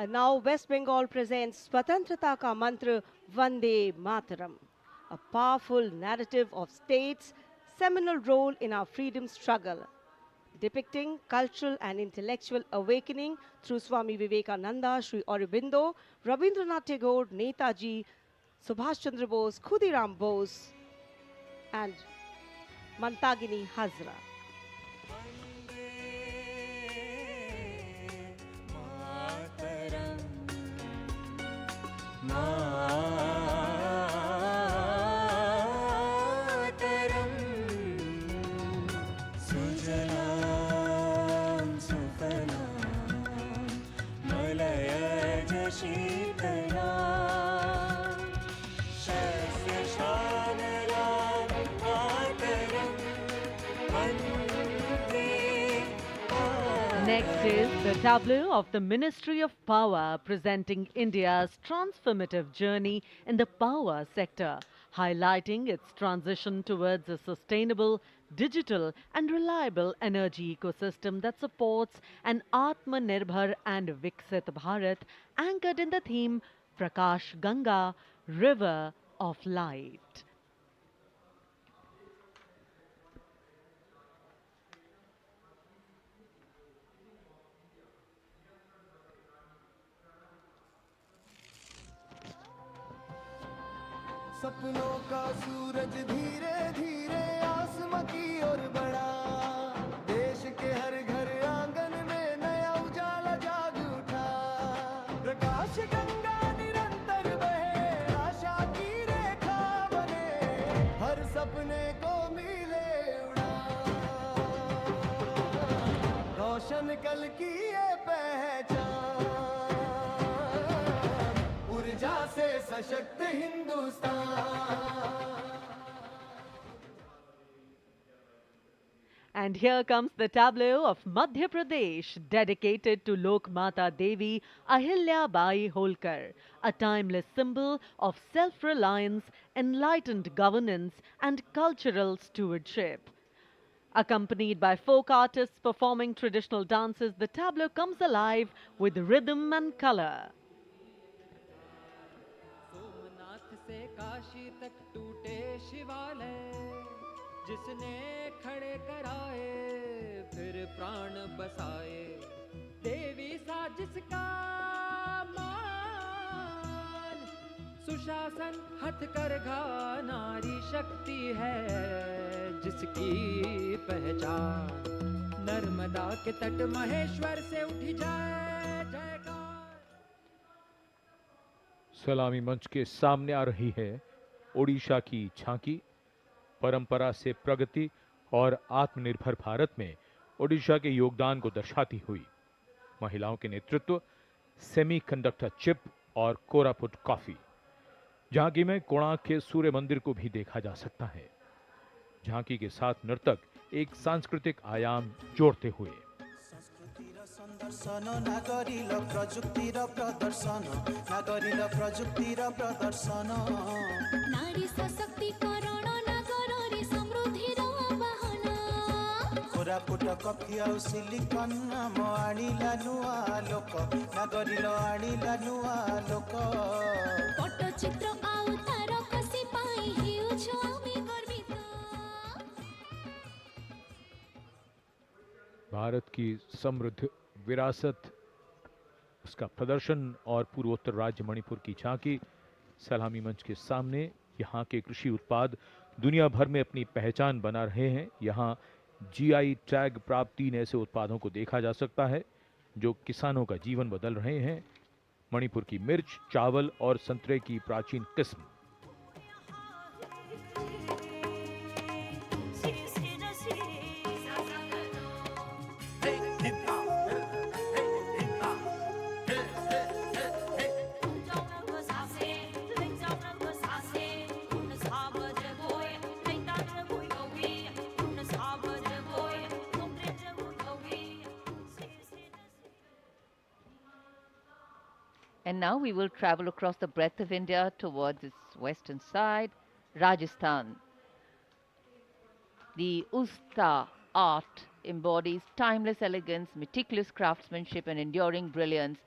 And now West Bengal presents Swatantrata ka mantra Vande Mataram, a powerful narrative of state's seminal role in our freedom struggle, depicting cultural and intellectual awakening through Swami Vivekananda, Sri Aurobindo, Rabindranath Tagore, Netaji, Subhash Chandra Bose, Khudiram Bose, and Mantagini Hazra. Next is the tableau of the Ministry of Power presenting India's transformative journey in the power sector, highlighting its transition towards a sustainable, digital and reliable energy ecosystem that supports an Atmanirbhar and Viksit Bharat anchored in the theme Prakash Ganga, River of Light. सपनों का सूरज धीरे धीरे आसमां की ओर बढ़ा देश के हर घर आंगन में नया उजाला जाग उठा प्रकाश गंगा निरंतर बहे आशा की रेखा बने हर सपने को मिले उड़ा रोशन कल की ये पहचान ऊर्जा से सशक्त Hindustan. And here comes the tableau of Madhya Pradesh, dedicated to Lok Mata Devi Ahilya Bai Holkar, a timeless symbol of self-reliance, enlightened governance and cultural stewardship. Accompanied by folk artists performing traditional dances, the tableau comes alive with rhythm and color. से काशी तक टूटे शिवालय जिसने खड़े कराए फिर प्राण बसाए देवी सा जिसका मान सुशासन हथकरघा नारी शक्ति है जिसकी पहचान नर्मदा के तट महेश्वर से उठी जाए जयकार. सलामी मंच के सामने आ रही है ओडिशा की झांकी. परंपरा से प्रगति और आत्मनिर्भर भारत में ओडिशा के योगदान को दर्शाती हुई महिलाओं के नेतृत्व, सेमीकंडक्टर चिप और कोरापुट कॉफी. झांकी में कोणार्क के सूर्य मंदिर को भी देखा जा सकता है. झांकी के साथ नर्तक एक सांस्कृतिक आयाम जोड़ते हुए. दर्शन नागरिल प्रजुक्तिर प्रदर्शन नागरिल प्रजुक्तिर प्रदर्शन नारी सशक्तिकरण नागररी समृद्धिर वाहन कोरापुट कफी आउ सिलिकन नाम आनिला नुआ लोक नागरिल आनिला नुआ लोक पट्टचित्र आउ तार कसी पाई हेउछु आमी गर्वित भारत की समृद्ध विरासत, उसका प्रदर्शन और पूर्वोत्तर राज्य मणिपुर की झांकी सलामी मंच के सामने। यहाँ के कृषि उत्पाद दुनिया भर में अपनी पहचान बना रहे हैं। यहाँ जीआई टैग प्राप्त 3 ऐसे उत्पादों को देखा जा सकता है जो किसानों का जीवन बदल रहे हैं। मणिपुर की मिर्च, चावल और संतरे की प्राचीन किस्म। And now we will travel across the breadth of India towards its western side, Rajasthan. The Usta art embodies timeless elegance, meticulous craftsmanship and enduring brilliance,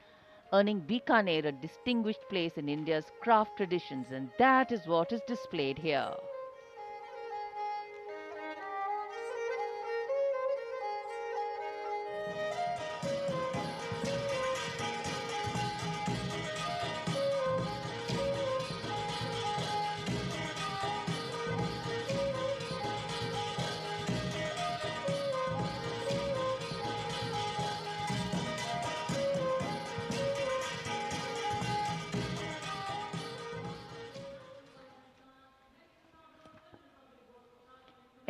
earning Bikaner a distinguished place in India's craft traditions, and that is what is displayed here.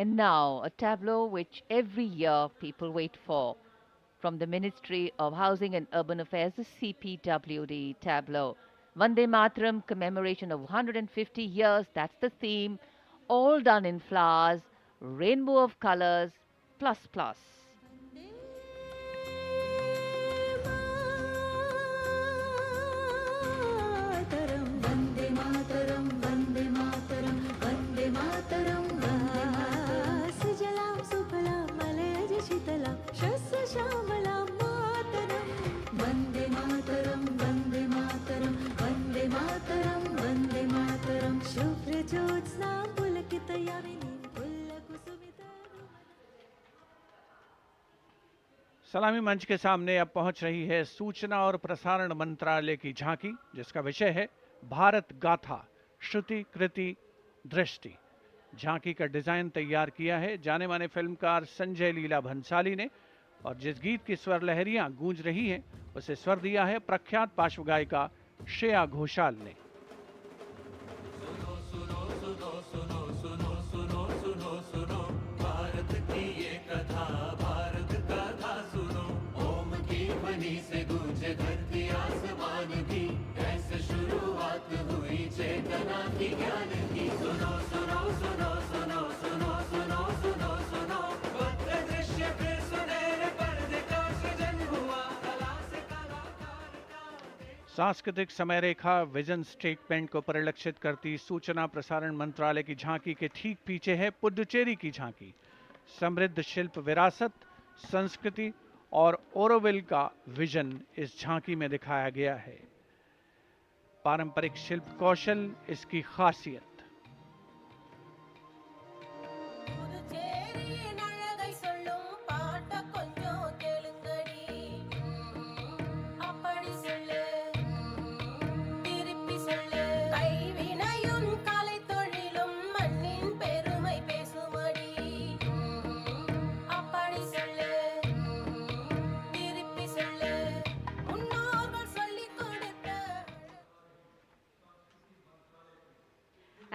And now, a tableau which every year people wait for. From the Ministry of Housing and Urban Affairs, the CPWD tableau. Vande Mataram commemoration of 150 years, that's the theme. All done in flowers, rainbow of colors, plus plus. Vande Mataram, Vande Mataram, Vande Mataram, Sujalam Supalam Malayaj Shitalam Shasya Shamalam Mataram Vande Mataram, Vande Mataram, Vande Mataram, Vande Mataram Shubhra Jyotsna Pulakita Yamini Pullakusumita. सलामी मंच के सामने अब पहुंच रही है सूचना और प्रसारण मंत्रालय की झांकी, जिसका विषय है भारत गाथा, श्रुति कृति दृष्टि। झांकी का डिजाइन तैयार किया है जाने माने फिल्मकार संजय लीला भंसाली ने, और जिस गीत की स्वर लहरियां गूंज रही हैं उसे स्वर दिया है प्रख्यात पार्श्व गायिका श्रेया घोषाल ने। भारत की ये कथा, भारत कथा सुनो, ओम की ध्वनि से गूंजे धरती आसमान की, कैसे शुरुआत हुई चेतना की ज्ञान की। सुनो सुनो सुनो सुनो सुनो सुनो सुनो सुनो, भद्र दृश्य फिर सुनहरे पर्दे का सृजन हुआ, कला से कलाकार का। सांस्कृतिक समय रेखा विजन स्टेटमेंट को परिलक्षित करती सूचना प्रसारण मंत्रालय की झांकी के ठीक पीछे है पुडुचेरी की झांकी। समृद्ध शिल्प विरासत, संस्कृति और ओरोविल का विजन इस झांकी में दिखाया गया है। पारंपरिक शिल्प कौशल इसकी खासियत।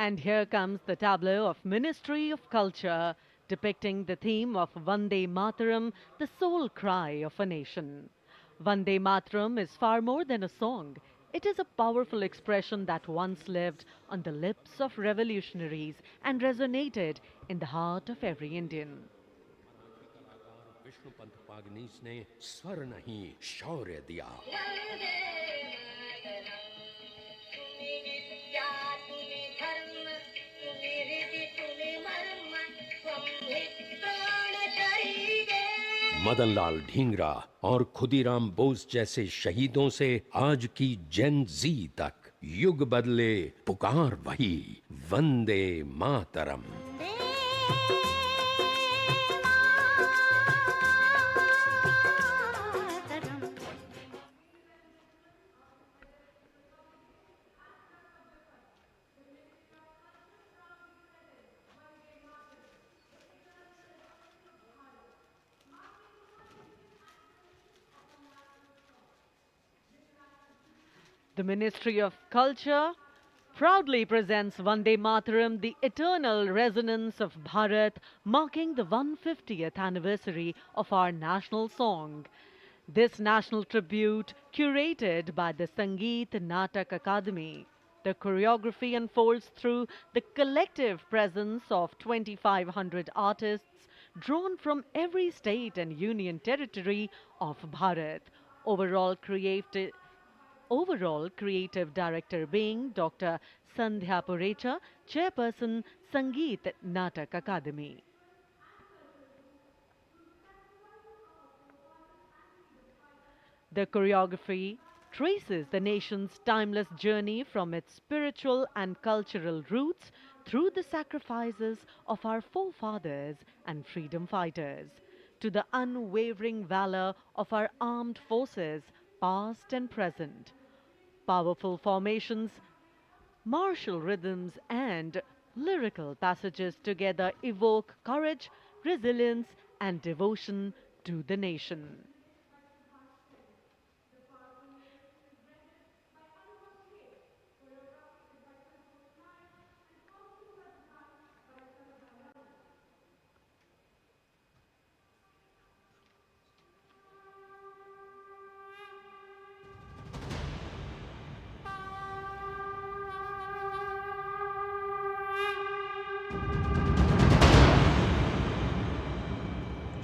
And here comes the tableau of Ministry of Culture, depicting the theme of Vande Mataram, the soul cry of a nation. Vande Mataram is far more than a song. It is a powerful expression that once lived on the lips of revolutionaries and resonated in the heart of every Indian. Vishnupant Pagnis ने स्वर नहीं शौर्य दिया। मदनलाल ढींगरा और खुदीराम बोस जैसे शहीदों से आज की जेन जी तक युग बदले, पुकार वही Vande Mataram. The Ministry of Culture proudly presents Vande Mataram, the eternal resonance of Bharat, marking the 150th anniversary of our national song. This national tribute, curated by the Sangeet Natak Academy. The choreography unfolds through the collective presence of 2,500 artists drawn from every state and union territory of Bharat. Overall creative director being Dr. Sandhya Purecha, Chairperson, Sangeet Natak Academy. The choreography traces the nation's timeless journey from its spiritual and cultural roots through the sacrifices of our forefathers and freedom fighters to the unwavering valor of our armed forces, past and present. Powerful formations, martial rhythms, and lyrical passages together evoke courage, resilience, and devotion to the nation.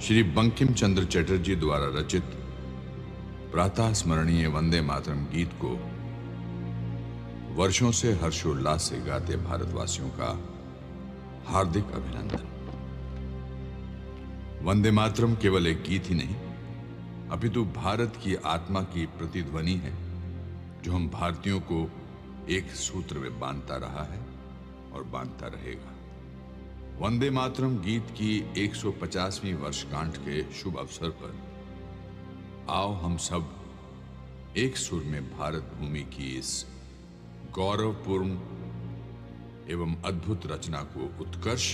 Shri Bankim Chandra Chatterjee द्वारा रचित प्रातः स्मरणीय वंदे मातरम गीत को वर्षों से हर्षोल्लास से गाते भारतवासियों का हार्दिक अभिनंदन। वंदे मातरम केवल एक गीत ही नहीं, अपितु भारत की आत्मा की प्रतिध्वनि है जो हम भारतीयों को एक सूत्र में बांधता रहा है और बांधता रहेगा। वंदे मातरम गीत की 150वीं वर्षगांठ के शुभ अवसर पर आओ हम सब एक सुर में भारत भूमि की इस गौरवपूर्ण एवं अद्भुत रचना को उत्कर्ष,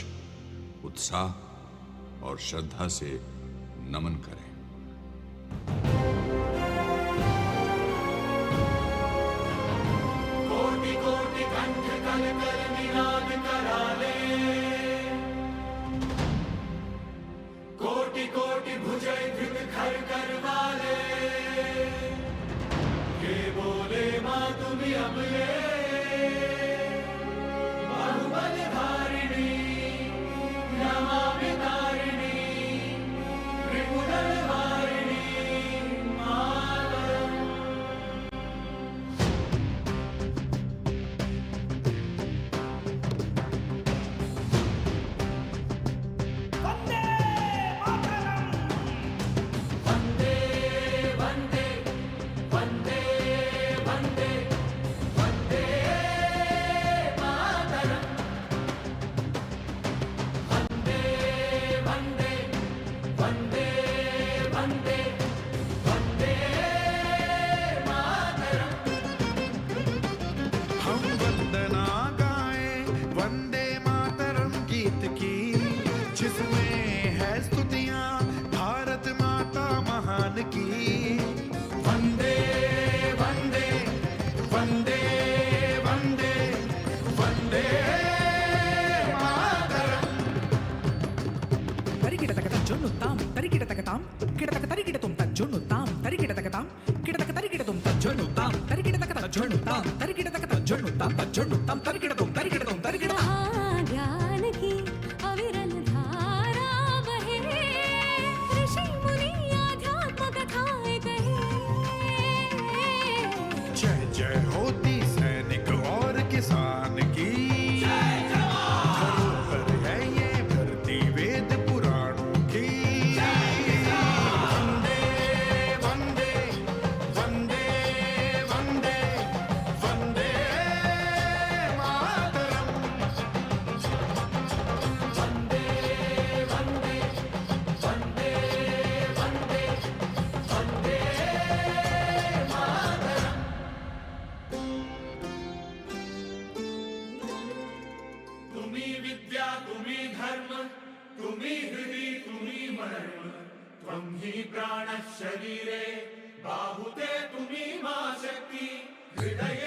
उत्साह और श्रद्धा से नमन करें। कोटि कोटि कंठ कल कर निनाद कराले, कोटि कोटि भुजय धृत खर करवाले, के बोले माँ तुम्ही अबले, बाहुबल धारिणी नमामि तारिणी, त्रिपुरल वारिणी मातरम। वंदे वंदे वंदे वंदे वंदे मातरम, वंदे वंदे वंदे वंदे वंदे मातरम। हम वंदना गाएं वंदे मातरम गीत की, जिसमें है स्तुतियां भारत माता महान की। वंदे वंदे वंदे वंदे वंदे मातरम। తరికిటతకతం జొన్నుతాం తరికిటతకతాం కిటతక తరికిటతుం తజ్జొన్నుతాం తరికిటతకతాం కిటతక తరికిటతుం తజ్జొన్నుతాం తరికిటతకత జొన్నుతాం తరికిటతకత జొన్నుతాం తజ్జొన్నుతాం తరికిటతుం తరికిటతుం తరికిట। ज्ञान की अविरल धारा बहे, ऋषि मुनि आध्यात्म कथाएं कहे। जय जय होती सैनिक और किसान की, धरोहर है ये धरती वेद पुराणों की। वंदे वंदे वंदे वंदे वंदे मातरम। वंदे वंदे वंदे वंदे वंदे मातरम। तुम्ही विद्या तुम्ही धर्म, तुम्ही हृदि तुम्ही मर्म, त्वं हि प्राणः शरीरे, बाहुते तुम्ही मा शक्ति, हृदय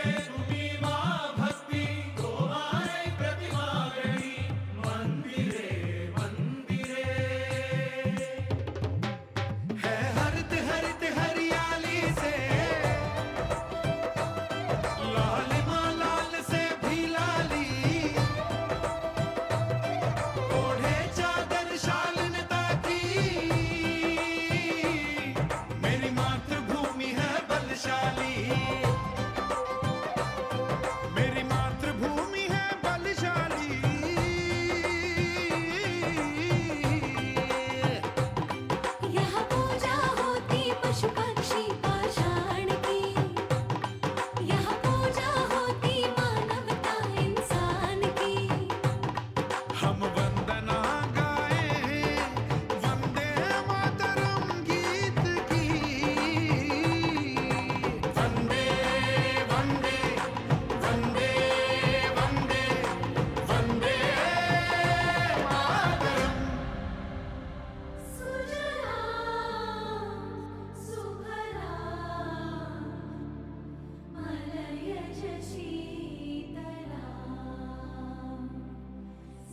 मेरी मातृभूमि है बलशाली, यहाँ पूजा होती पशु पक्षी पाषाण की, यहाँ पूजा होती मानवता इंसान की। हम वंदना गाए वंदे मातरम गीत की। वंदे वंदे वंदे वंदे वंदे मातरम। सुजलां सुफलां मलयज शीतलां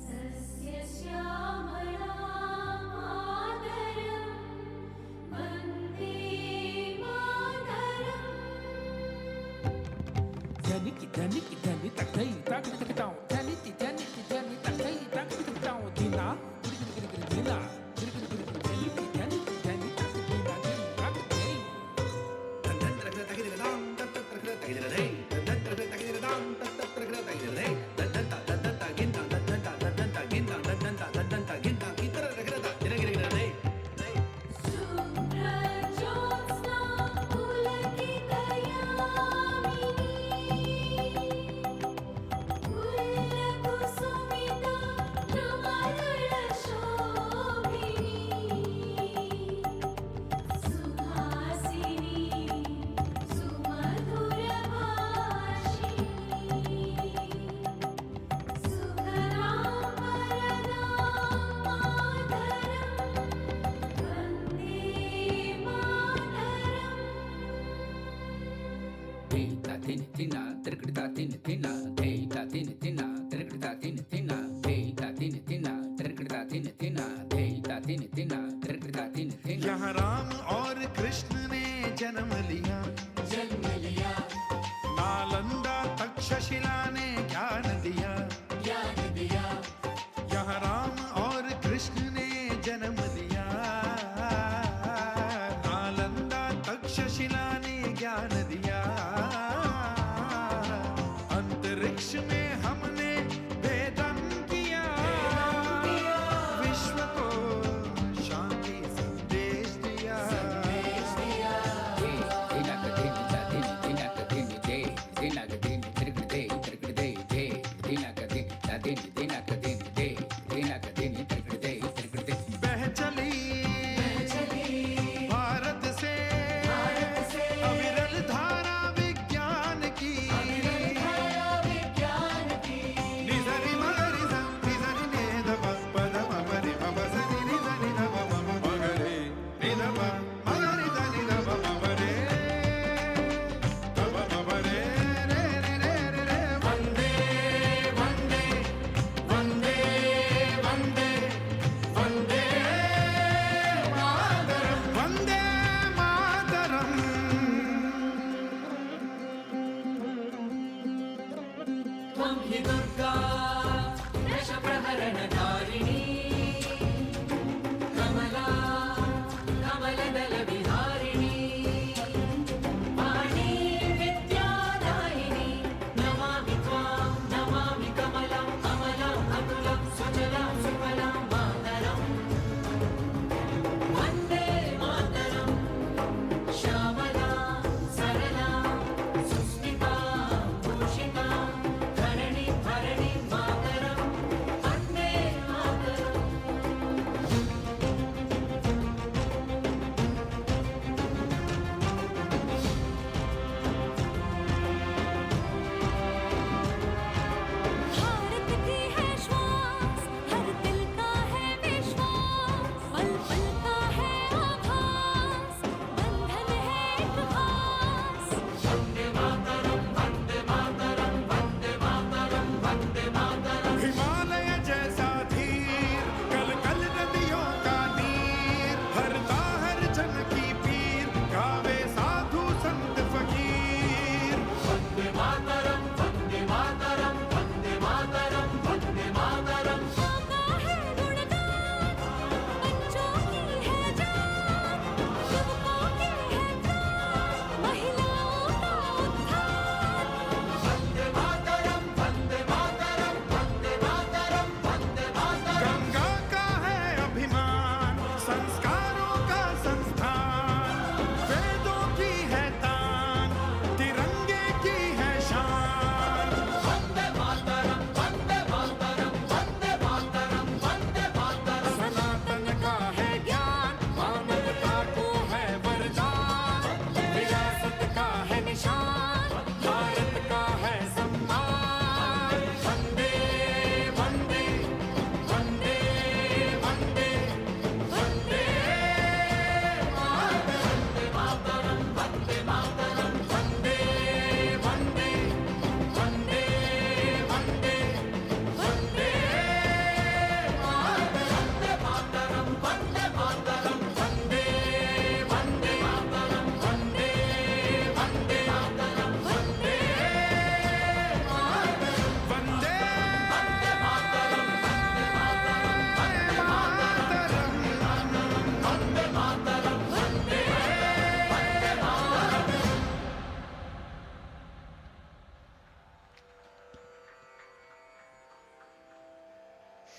सस्यश्यामलां मातरं वन्दे मातरम्। धनिक धनिक धनि तकई तक तकताओ धनिक धनिक धनि तकई तक तकताओ दिना दिना धनिक धनिक धनि तक दिना तक दे। शुभ्रज्योत्स्ना पुलकितयामिनी, फुल्लकुसुमिता नवदलशोभिनी, सुहासिनी सुमधुरभाषिणी, सुखरां वरदां मातरं वन्दे मातरम्। देता दिन दिना तिरकड़ता दिन दिना देता दिन दिना तिरकड़ता दिन दिना देता दिन दिना तिरकड़ता दिन दिना देता दिन दिना तिरकड़ता दिन दिना। यहाँ राम और कृष्ण ने जन्म लिया, नालंदा तक्षशिला ने ज्ञान दिया। यहाँ राम और कृष्ण ने जन्म लिया, नालंदा तक्षशिला ने ज्ञान दिया। अंतरिक्ष में हमने भेदन किया, विश्व को शांति संदेश दिया। दिना का दिन दिना का दिन दे दिना का दिन तिरकड़ते तिरकड़ते दे दिना का दिन दिना का दिन दे दिना का दिन तिरकड़ते तिरकड़ते। बह चली भारत से अविरल धारा विज्ञान की। निजरि मगरि सा निजरि ने ध प प ध म प रि प प स नि नि ध नि ध प प म म ग रे नि ध प मगरि ध नि ध प म प रे ध प म प रे रे रे रे रे रे। वंदे वंदे वंदे वंदे वंदे मातरम वंदे मातरम। त्वं हि दुर्गा दशप्रहरणधारिणी, कमला कमलदलविहारिणी, वाणी विद्यादायिनी, नमामि त्वां नमामि कमलम् अमलम् अतुलं सुजलां सुफलां मातरम्। वन्दे मातरम् श्यामलां सरलां सुस्मितां भूषितां धरणि भरणि मातरम्।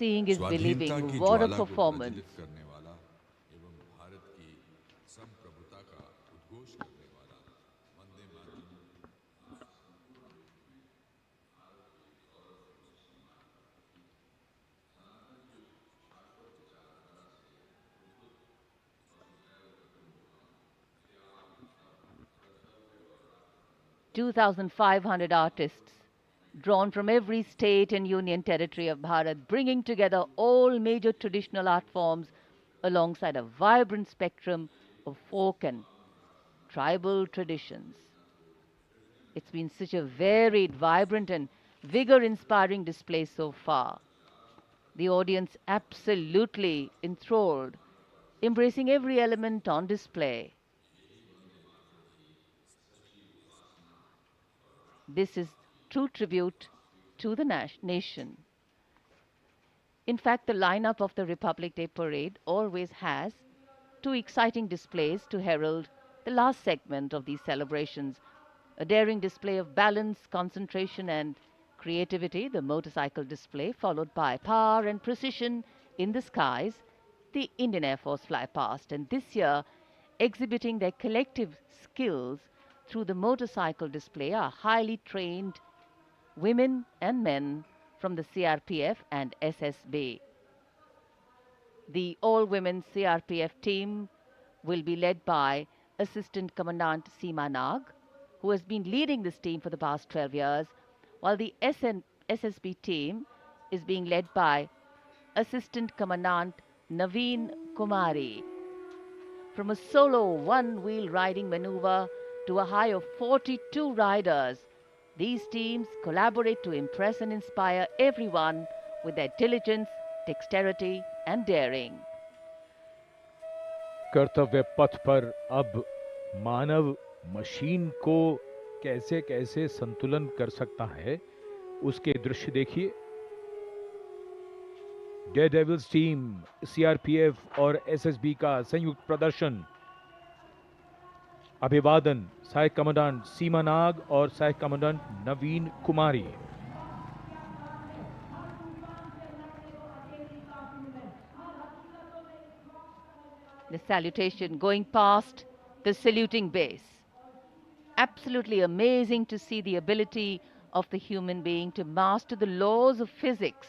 Seeing is स्वाधीनता believing. की What a ज्वाला को performance. प्रज्वलित करने वाला एवं भारत की संप्रभुता का उद्घोष करने वाला Vande Mataram. 2,500 artists drawn from every state and union territory of Bharat, bringing together all major traditional art forms alongside a vibrant spectrum of folk and tribal traditions. It's been such a varied, vibrant and vigor-inspiring display so far. The audience absolutely enthralled, embracing every element on display. This is true tribute to the nation. In fact, the lineup of the Republic Day Parade always has two exciting displays to herald the last segment of these celebrations. A daring display of balance, concentration and creativity, the motorcycle display, followed by power and precision in the skies, the Indian Air Force fly past. And this year, exhibiting their collective skills through the motorcycle display are highly trained women and men from the CRPF and SSB. The all-women CRPF team will be led by Assistant Commandant Seema Nag, who has been leading this team for the past 12 years, while the SSB team is being led by Assistant Commandant Naveen Kumari. From a solo one-wheel riding maneuver to a high of 42 riders, these teams collaborate to impress and inspire everyone with their diligence, dexterity and daring. कर्तव्य पथ पर अब मानव machine को कैसे कैसे संतुलन कर सकता है, उसके दृश्य देखिए। डेयरडेविल्स टीम, सीआरपीएफ और एसएसबी का संयुक्त प्रदर्शन। अभिवादन सहायक कमांडेंट सीमा नाग और सहायक commandant Naveen Kumari. The salutation going past the saluting base. Absolutely amazing to see the ability of the human being to master the laws of physics,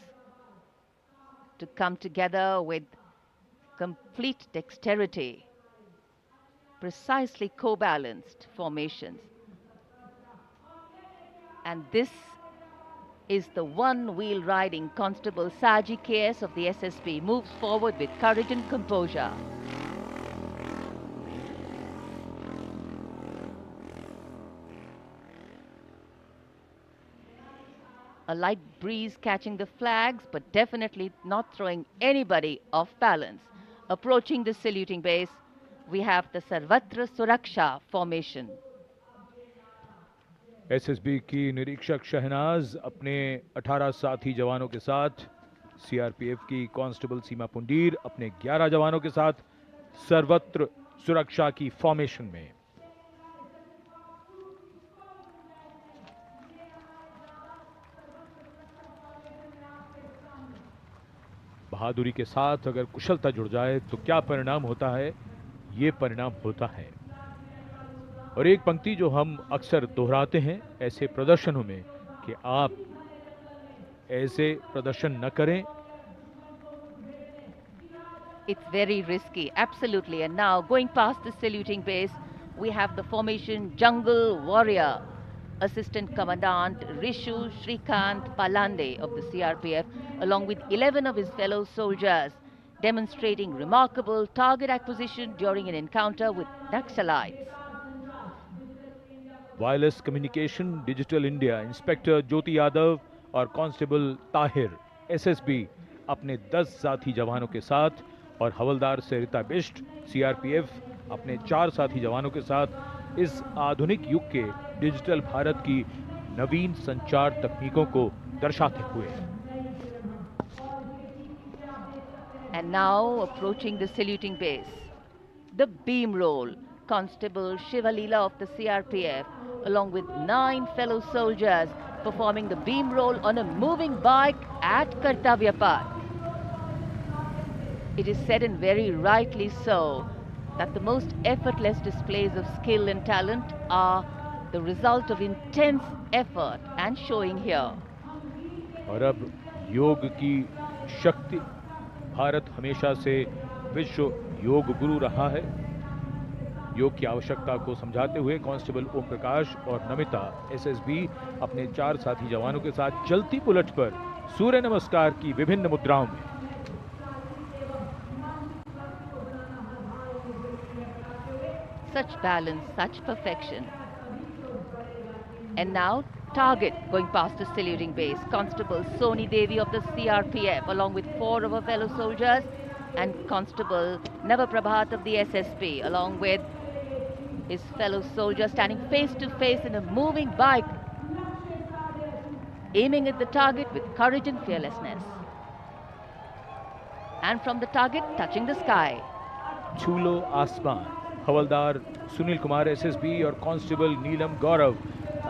to come together with complete dexterity, precisely co-balanced formations. And this is the one-wheel riding Constable Saji KS of the SSB, moves forward with courage and composure. A light breeze catching the flags, but definitely not throwing anybody off balance. Approaching the saluting base, we have the Sarvatra Suraksha formation. SSB की निरीक्षक शहनाज अपने 18 साथी जवानों के साथ, CRPF की constable सीमा पुंडीर अपने 11 जवानों के साथ सर्वत्र सुरक्षा की फॉर्मेशन में। बहादुरी के साथ अगर कुशलता जुड़ जाए तो क्या परिणाम होता है, ये परिणाम होता है। और एक पंक्ति जो हम अक्सर दोहराते हैं ऐसे प्रदर्शनों में कि आप ऐसे प्रदर्शन न करें। It's very risky, absolutely. And now going past the saluting base, we have the formation Jungle Warrior. Assistant Commandant Rishu Shrikant Palande of the CRPF, along with 11 of his fellow soldiers, demonstrating remarkable target acquisition during an encounter with Naxalites. Wireless communication digital India inspector Jyoti Yadav और constable Tahir SSB अपने 10 साथी जवानों के साथ और हवलदार सरिता Bisht CRPF अपने 4 साथी जवानों के साथ इस आधुनिक युग के डिजिटल भारत की नवीन संचार तकनीकों को दर्शाते हुए। And now approaching the saluting base, the beam roll, Constable Shivalila of the CRPF, along with 9 fellow soldiers, performing the beam roll on a moving bike at Kartavya Path. It is said, and very rightly so, that the most effortless displays of skill and talent are the result of intense effort and showing here. और अब योग की शक्ति, भारत हमेशा से विश्व योग गुरु रहा है। योग की आवश्यकता को समझाते हुए कांस्टेबल ओम प्रकाश और नमिता एसएसबी अपने 4 साथी जवानों के साथ चलती बुलेट पर सूर्य नमस्कार की विभिन्न मुद्राओं में। Such balance, such perfection. And now, target going past the saluting base. Constable Soni Devi of the CRPF, along with 4 of her fellow soldiers, and Constable Navaprabhat of the SSB, along with his fellow soldier, standing face to face in a moving bike, aiming at the target with courage and fearlessness. And from the target, touching the sky. छूलो आसमान, हवलदार Sunil Kumar SSB और constable नीलम गौरव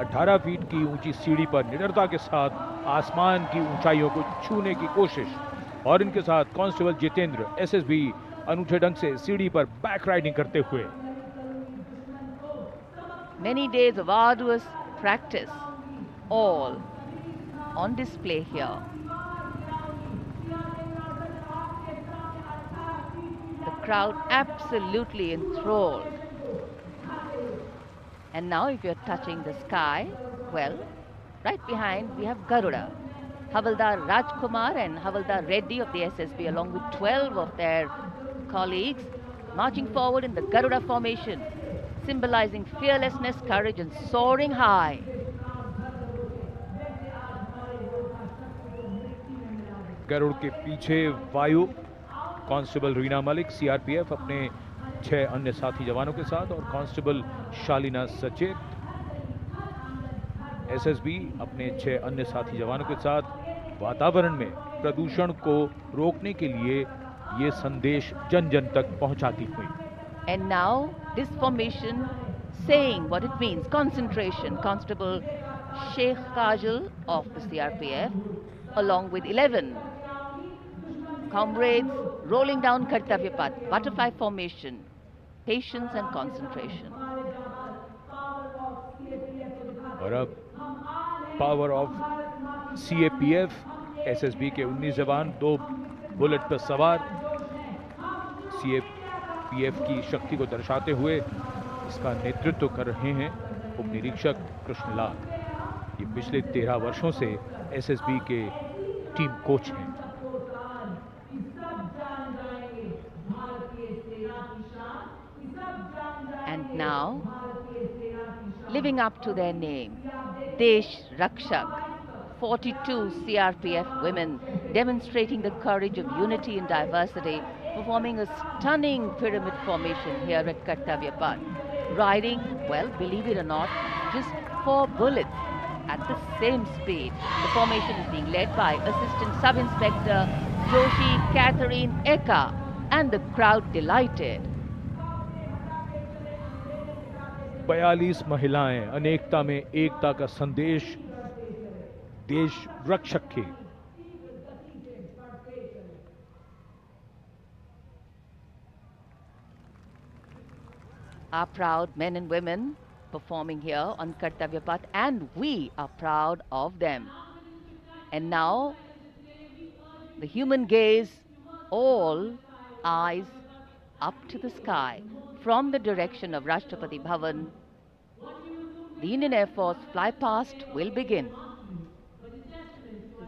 18 feet की ऊंची सीढ़ी पर निडरता के साथ आसमान की ऊंचाइयों को छूने की कोशिश, और इनके साथ कांस्टेबल जितेंद्र एसएसबी अनूठे ढंग से सीढ़ी पर बैक राइडिंग करते हुए। Many days of arduous practice, all on display here. The crowd absolutely enthralled. And now if you're touching the sky, well, right behind we have Garuda. Havaldar Rajkumar and Havaldar Reddy of the SSB, along with 12 of their colleagues, marching forward in the Garuda formation, symbolizing fearlessness, courage and soaring high. Garuda के पीछे वायु, constable Reena Malik CRPF अपने 6 अन्य साथी जवानों के साथ, और कांस्टेबल शालिना सचेत एसएसबी अपने 6 अन्य साथी जवानों के साथ वातावरण में प्रदूषण को रोकने के लिए ये संदेश जन जन तक पहुंचाती हुई। And now this formation saying what it means, concentration. Constable Sheikh Kajal of the CRPF, along with 11 comrades, rolling down Kartavya path, butterfly formation, patience and concentration. और अब पावर ऑफ सीएपीएफ, एसएसबी के 19 जवान 2 bullet पर सवार, CAPF की शक्ति को दर्शाते हुए इसका नेतृत्व कर रहे हैं उप निरीक्षक कृष्णलाल। ये पिछले 13 वर्षों से एसएसबी के टीम कोच हैं। And now, living up to their name, Desh Rakshak, 42 CRPF women demonstrating the courage of unity and diversity, performing a stunning pyramid formation here at Kartavya Path, riding, well, believe it or not, just 4 bullets at the same speed. The formation is being led by Assistant Sub-Inspector Joshi Catherine Eka, and the crowd delighted. 42 महिलाएं अनेकता में एकता का संदेश देश रक्षक के। Our proud men and women performing here on Kartavya Path, and we are proud of them. And now the human gaze, all eyes up to the sky from the direction of Rashtrapati Bhavan. The Indian Air Force fly past will begin.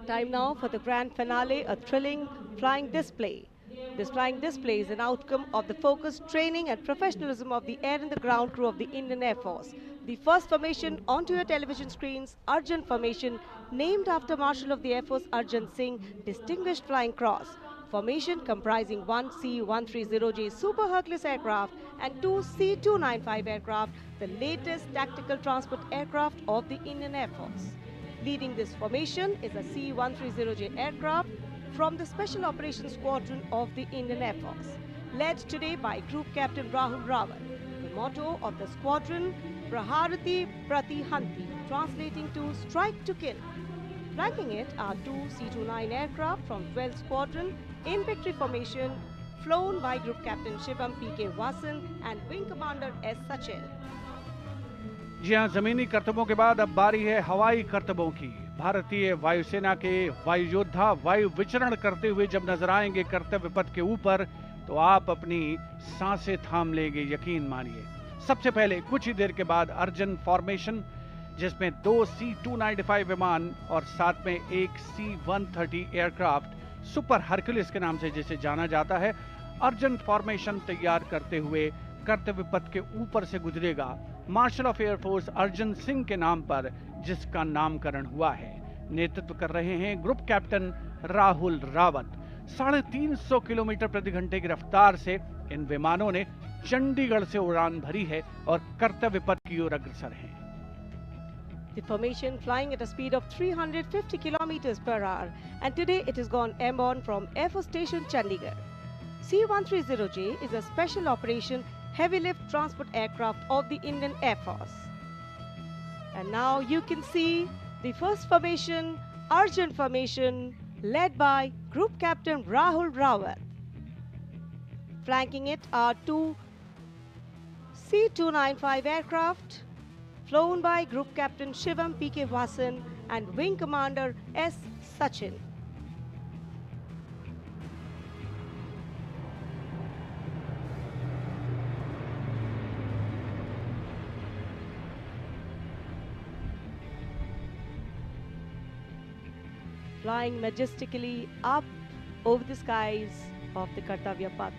Time now for the grand finale, a thrilling flying display. This flying display is an outcome of the focused training and professionalism of the air and the ground crew of the Indian Air Force. The first formation onto your television screens, Arjun Formation, named after Marshal of the Air Force Arjun Singh, Distinguished Flying Cross. Formation comprising 1 C-130J Super Hercules aircraft and 2 C-295 aircraft, the latest tactical transport aircraft of the Indian Air Force. Leading this formation is a C-130J aircraft from the Special Operations Squadron of the Indian Air Force, led today by Group Captain Rahul Rawat. The motto of the squadron, Praharati Pratihanti, translating to strike to kill. Flanking it are 2 C-29 aircraft from 12th Squadron in victory formation flown by Group Captain Shivam P.K. Vasan and Wing Commander S. Sachin. जी हाँ, जमीनी करतबों के बाद अब बारी है हवाई करतबों की। भारतीय वायुसेना के वायु योद्धा वायु विचरण करते हुए जब नजर आएंगे कर्तव्य पथ के ऊपर तो आप अपनी सांसें थाम लेंगे, यकीन मानिए। सबसे पहले कुछ ही देर के बाद अर्जन फॉर्मेशन, जिसमें 2 C-295 विमान और साथ में एक C-130 एयरक्राफ्ट सुपर हरक्यूलिस के नाम से जिसे जाना जाता है, अर्जन फॉर्मेशन तैयार करते हुए कर्तव्य पथ के ऊपर से गुजरेगा। Marshal of air force Arjan Singh के नाम पर जिसका नामकरण हुआ है। नेतृत्व कर रहे हैं group captain Rahul Rawat. 350 kilometre प्रति घंटे की रफ्तार से इन विमानों ने चंडीगढ़ से उड़ान भरी है और कर्तव्य पथ की ओर अग्रसर हैं। The formation flying at a speed of 350 kilometers per hour, and today it has gone airborne from Air Force Station Chandigarh. C-130J is a special operation heavy lift transport aircraft of the Indian Air Force. And now you can see the first formation, Arjun formation, led by Group Captain Rahul Rawat. Flanking it are 2 C-295 aircraft, flown by Group Captain Shivam P.K. Vasan and Wing Commander S. Sachin. Flying majestically up over the skies of the Kartavya paths.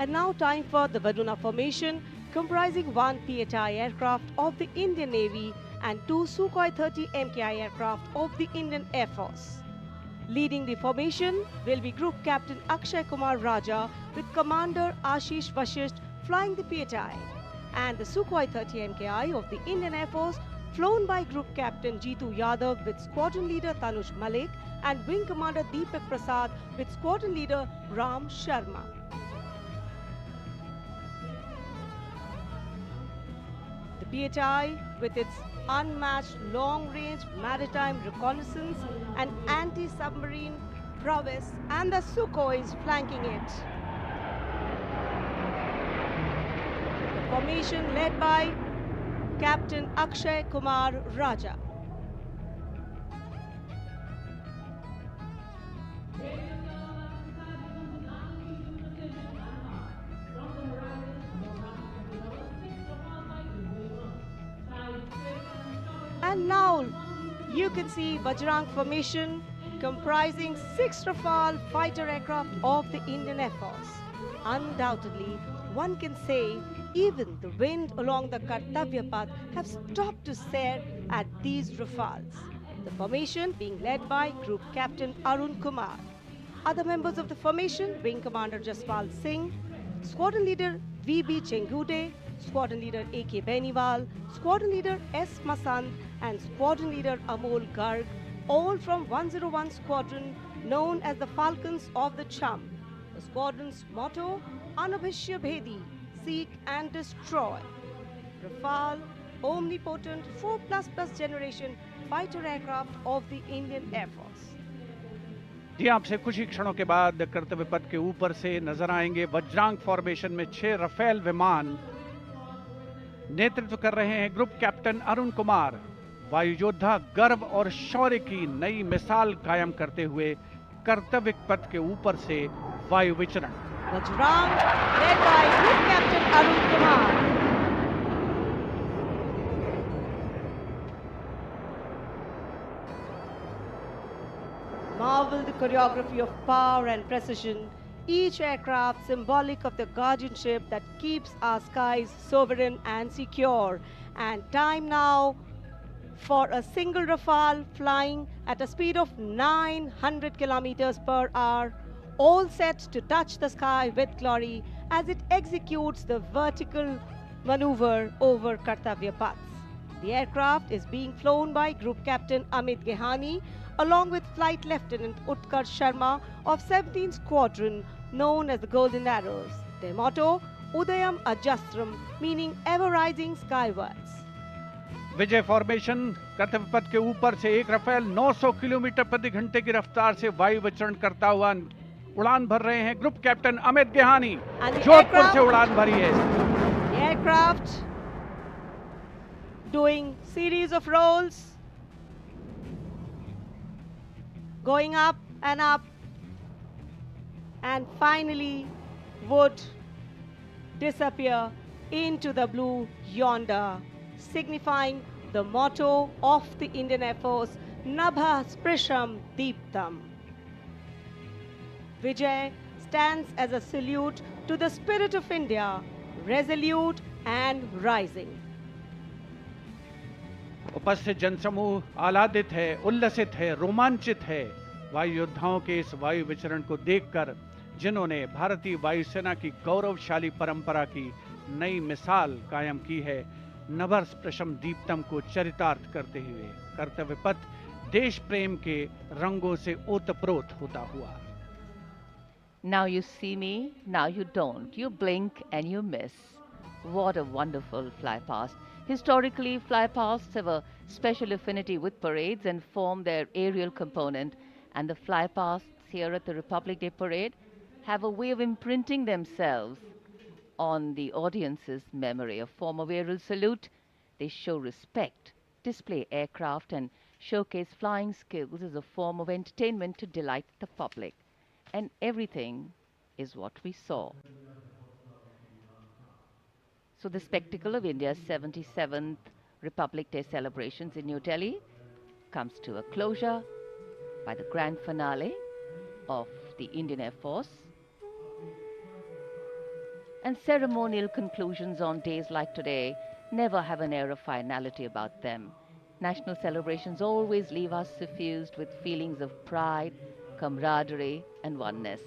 And now time for the Varuna formation, comprising 1 PHI aircraft of the Indian Navy and 2 Sukhoi 30 MKI aircraft of the Indian Air Force. Leading the formation will be Group Captain Akshay Kumar Raja with Commander Ashish Vashisht flying the PHI, and the Sukhoi 30 MKI of the Indian Air Force flown by Group Captain Jeetu Yadav with Squadron Leader Tanush Malik and Wing Commander Deepak Prasad with Squadron Leader Ram Sharma. The PHI, with its unmatched long-range maritime reconnaissance and anti-submarine prowess, and the Sukhois flanking it. The formation led by Captain Akshay Kumar Raja. And now you can see Vajrang formation comprising 6 Rafale fighter aircraft of the Indian Air Force. Undoubtedly, one can say even the wind along the Kartavya path have stopped to stare at these Rafales. The formation being led by Group Captain Arun Kumar. Other members of the formation, Wing Commander Jaspal Singh, Squadron Leader V.B. Chengude, Squadron Leader A.K. Beniwal, Squadron Leader S. Masand, and Squadron Leader Amol Garg, all from 101 Squadron known as the Falcons of the Chum. The squadron's motto, Anubhishya Bhedi, seek and destroy. Rafale, omnipotent 4++ generation fighter aircraft of the Indian Air Force. जी आपसे कुछ ही क्षणों के बाद कर्तव्य पथ के ऊपर से नजर आएंगे वज्रांग फॉर्मेशन में 6 रफेल विमान। नेतृत्व कर रहे हैं ग्रुप कैप्टन अरुण कुमार। वायु योद्धा गर्व और शौर्य की नई मिसाल कायम करते हुए कर्तव्य पथ के ऊपर से वायु विचरण। Vajrang, led by Group Captain Arun Kumar. Marvel the choreography of power and precision, each aircraft symbolic of the guardianship that keeps our skies sovereign and secure. And time now for a single Rafale flying at a speed of 900 kilometers per hour, all set to touch the sky with glory as it executes the vertical maneuver over Kartavya paths. The aircraft is being flown by Group Captain Amit Gehani along with Flight Lieutenant Utkarsh Sharma of 17th Squadron known as the Golden Arrows. Their motto, Udayam Ajastram, meaning ever rising skywards. Vijay formation कर्तव्य पथ के ऊपर से एक Rafale 900 kilometre प्रति घंटे की रफ्तार से वायु विचरण करता हुआ उड़ान भर रहे हैं group captain Amit Gehani, And the Jodhpur से उड़ान भरी है। The aircraft doing series of rolls, going up, and finally would disappear into the blue yonder, signifying the motto of the Indian Air Force, Nabha Sprisham Deeptam. Vijay stands as a salute to the spirit of India, resolute and rising. उपस्थित जनसमूह आह्लादित है, उल्लसित है, रोमांचित है वायु योद्धाओं के इस वायु विचरण को देखकर, जिन्होंने भारतीय वायुसेना की गौरवशाली परंपरा की नई मिसाल कायम की है। नभर स्पृशम दीप्तम को चरितार्थ करते हुए कर्तव्य पथ देश प्रेम के रंगों से ओतप्रोत होता हुआ। Now you see me, now you don't. You blink and you miss. What a wonderful flypast. Historically, flypasts have a special affinity with parades and form their aerial component, and the flypasts here at the Republic Day Parade have a way of imprinting themselves on the audience's memory. A form of aerial salute, they show respect, display aircraft, and showcase flying skills as a form of entertainment to delight the public. And everything is what we saw. So the spectacle of India's 77th Republic Day celebrations in New Delhi comes to a closure by the grand finale of the Indian Air Force. And ceremonial conclusions on days like today never have an air of finality about them. National celebrations always leave us suffused with feelings of pride, camaraderie and oneness.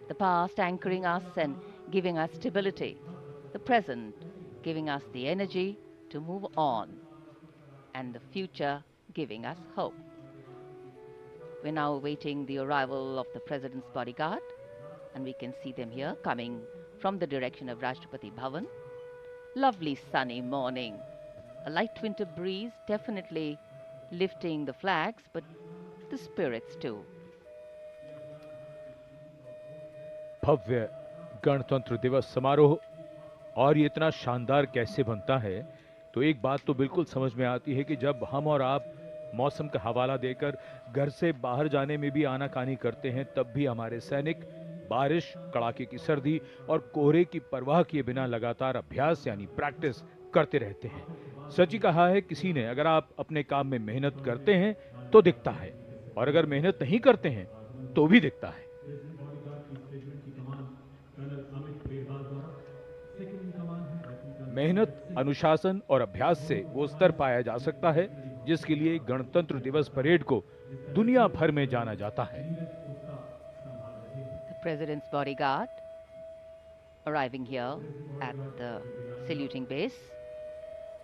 The past anchoring us and giving us stability. The present giving us the energy to move on. And the future giving us hope. We're now awaiting the arrival of the President's bodyguard, and we can see them here coming from the direction of Rashtrapati Bhavan. Lovely sunny morning. A light winter breeze definitely lifting the flags, but the spirits too. भव्य गणतंत्र दिवस समारोह, और ये इतना शानदार कैसे बनता है, तो एक बात तो बिल्कुल समझ में आती है कि जब हम और आप मौसम का हवाला देकर घर से बाहर जाने में भी आनाकानी करते हैं, तब भी हमारे सैनिक बारिश, कड़ाके की सर्दी और कोहरे की परवाह किए बिना लगातार अभ्यास यानी प्रैक्टिस करते रहते हैं। सच ही कहा है किसी ने, अगर आप अपने काम में मेहनत करते हैं तो दिखता है, और अगर मेहनत नहीं करते हैं तो भी दिखता है। मेहनत, अनुशासन और अभ्यास से वो स्तर पाया जा सकता है जिसके लिए गणतंत्र दिवस परेड को दुनिया भर में जाना जाता है। The President's bodyguard arriving here at the saluting base.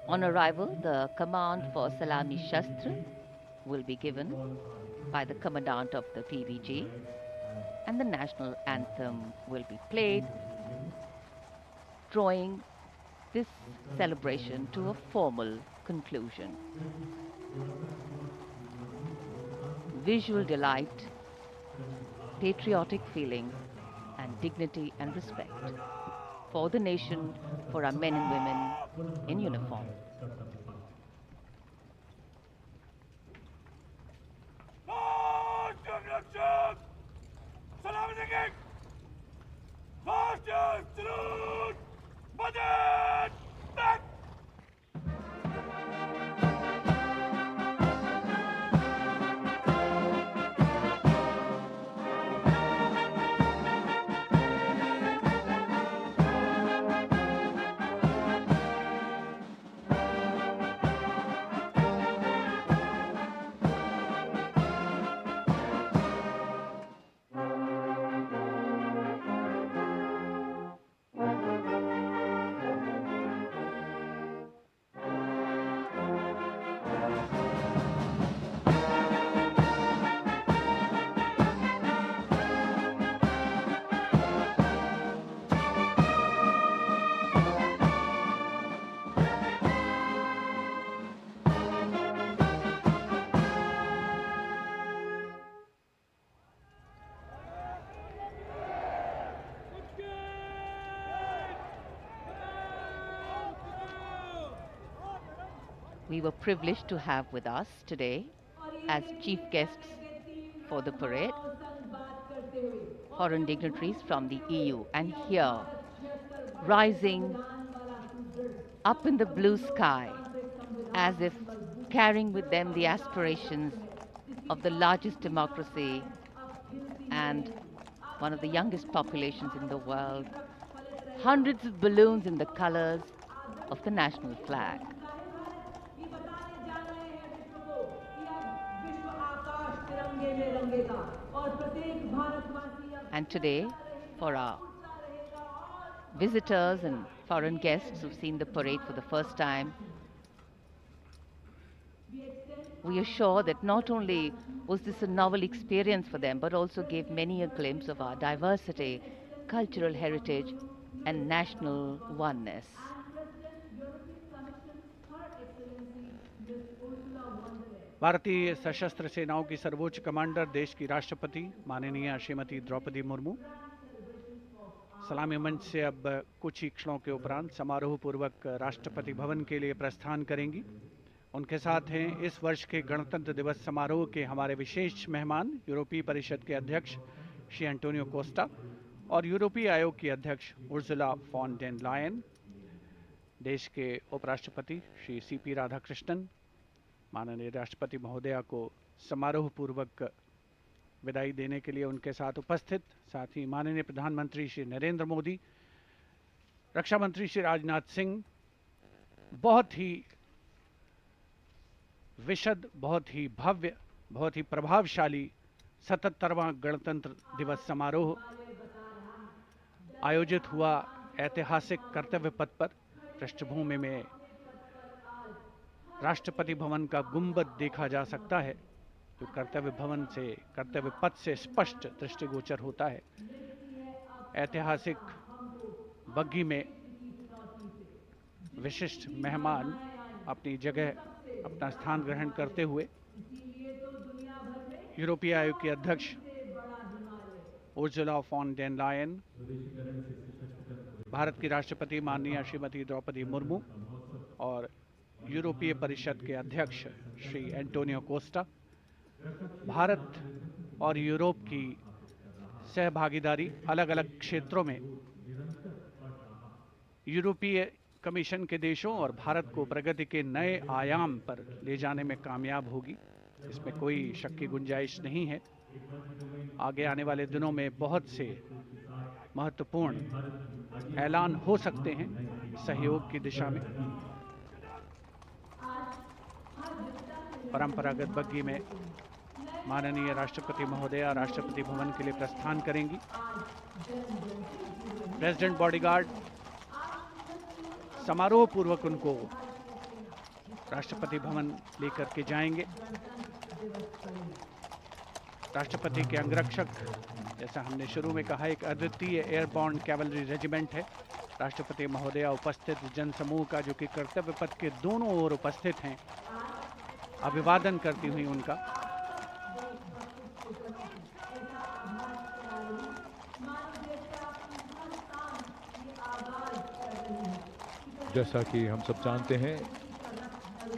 On arrival, the command for Salami Shastra will be given by the commandant of the PVG, and the national anthem will be played, drawing this celebration to a formal conclusion. Visual delight, patriotic feeling, and dignity and respect for the nation, for our men and women in uniform. we were privileged to have with us today as chief guests for the parade foreign dignitaries from the EU. And here, rising up in the blue sky, as if carrying with them the aspirations of the largest democracy and one of the youngest populations in the world, hundreds of balloons in the colors of the national flag. And today, for our visitors and foreign guests who've seen the parade for the first time, we are sure that not only was this a novel experience for them, but also gave many a glimpse of our diversity, cultural heritage, and national oneness. भारतीय सशस्त्र सेनाओं की सर्वोच्च commander देश की राष्ट्रपति माननीय श्रीमती द्रौपदी मुर्मू सलामी मंच से अब कुछ ही क्षणों के उपरांत समारोह पूर्वक राष्ट्रपति भवन के लिए प्रस्थान करेंगी। उनके साथ हैं इस वर्ष के गणतंत्र दिवस समारोह के हमारे विशेष मेहमान यूरोपीय परिषद के अध्यक्ष श्री एंटोनियो कोस्टा और यूरोपीय आयोग की अध्यक्ष उर्सुला फॉन डेर लायन, देश के उपराष्ट्रपति श्री सीपी राधाकृष्णन, माननीय राष्ट्रपति महोदया को समारोह पूर्वक विदाई देने के लिए उनके साथ उपस्थित, साथ ही माननीय प्रधानमंत्री श्री नरेंद्र मोदी, रक्षा मंत्री श्री राजनाथ सिंह, बहुत ही विशद, बहुत ही भव्य, बहुत ही प्रभावशाली 77वां गणतंत्र दिवस समारोह आयोजित हुआ ऐतिहासिक कर्तव्य पथ पर। पृष्ठभूमि में राष्ट्रपति भवन का गुंबद देखा जा सकता है, जो कर्तव्य भवन से, कर्तव्य पथ से स्पष्ट दृष्टिगोचर होता है। ऐतिहासिक बग्गी में विशिष्ट मेहमान अपनी जगह, अपना स्थान ग्रहण करते हुए यूरोपीय आयोग के अध्यक्ष Ursula von der Leyen, Bharat की राष्ट्रपति माननीय श्रीमती द्रौपदी मुर्मू और यूरोपीय परिषद के अध्यक्ष श्री एंटोनियो कोस्टा, भारत और यूरोप की सहभागीदारी अलग अलग क्षेत्रों में यूरोपीय कमीशन के देशों और भारत को प्रगति के नए आयाम पर ले जाने में कामयाब होगी, इसमें कोई शक की गुंजाइश नहीं है। आगे आने वाले दिनों में बहुत से महत्वपूर्ण ऐलान हो सकते हैं सहयोग की दिशा में। परंपरागत बग्गी में माननीय राष्ट्रपति महोदया राष्ट्रपति भवन के लिए प्रस्थान करेंगी। प्रेसिडेंट बॉडीगार्ड समारोह पूर्वक उनको राष्ट्रपति भवन लेकर के जाएंगे। राष्ट्रपति के अंगरक्षक, जैसा हमने शुरू में कहा, एक अद्वितीय एयरबॉर्न कैवलरी रेजिमेंट है। राष्ट्रपति महोदया उपस्थित जनसमूह का, जो कि कर्तव्य पथ के दोनों ओर उपस्थित हैं, अभिवादन करती हुई उनका जैसा कि हम सब जानते हैं,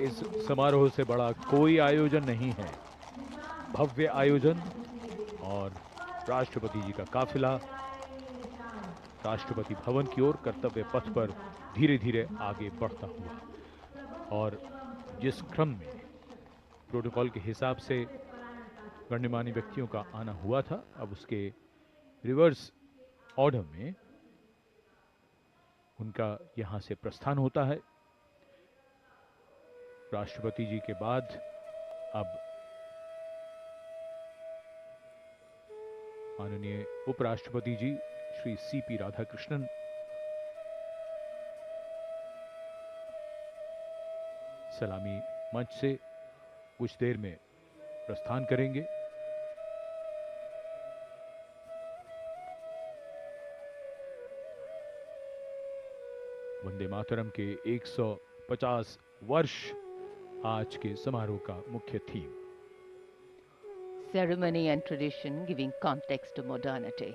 इस समारोह से बड़ा कोई आयोजन नहीं है। भव्य आयोजन और राष्ट्रपति जी का काफिला राष्ट्रपति भवन की ओर कर्तव्य पथ पर धीरे धीरे आगे बढ़ता हुआ, और जिस क्रम में प्रोटोकॉल के हिसाब से गण्यमान्य व्यक्तियों का आना हुआ था, अब उसके रिवर्स ऑर्डर में उनका यहां से प्रस्थान होता है। राष्ट्रपति जी के बाद अब माननीय उपराष्ट्रपति जी श्री सीपी राधाकृष्णन सलामी मंच से कुछ देर में प्रस्थान करेंगे। वंदे मातरम के 150 वर्ष आज के समारोह का मुख्य theme. Ceremony and tradition giving context to modernity.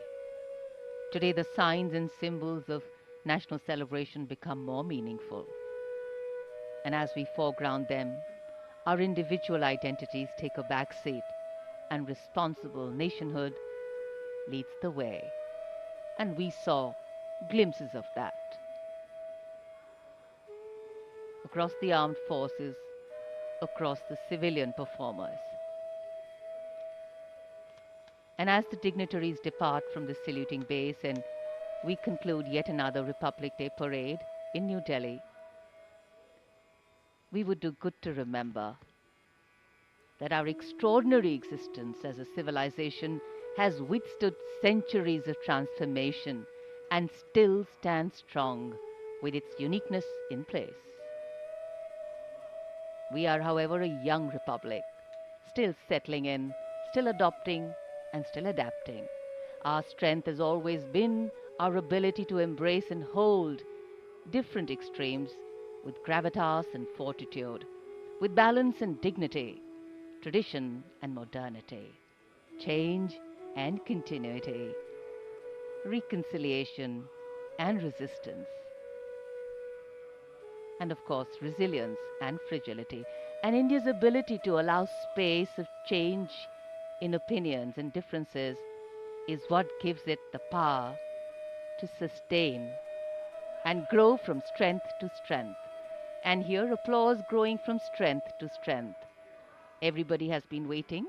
Today the signs and symbols of national celebration become more meaningful. And as we foreground them, our individual identities take a back seat, and responsible nationhood leads the way. And we saw glimpses of that. Across the armed forces, across the civilian performers. And as the dignitaries depart from the saluting base and we conclude yet another Republic Day parade in New Delhi, we would do good to remember that our extraordinary existence as a civilization has withstood centuries of transformation and still stands strong with its uniqueness in place. We are, however, a young republic, still settling in, still adopting, and still adapting. Our strength has always been our ability to embrace and hold different extremes with gravitas and fortitude, with balance and dignity, tradition and modernity, change and continuity, reconciliation and resistance, and of course resilience and fragility. And India's ability to allow space of change in opinions and differences is what gives it the power to sustain and grow from strength to strength. And here applause growing from strength to strength. Everybody has been waiting.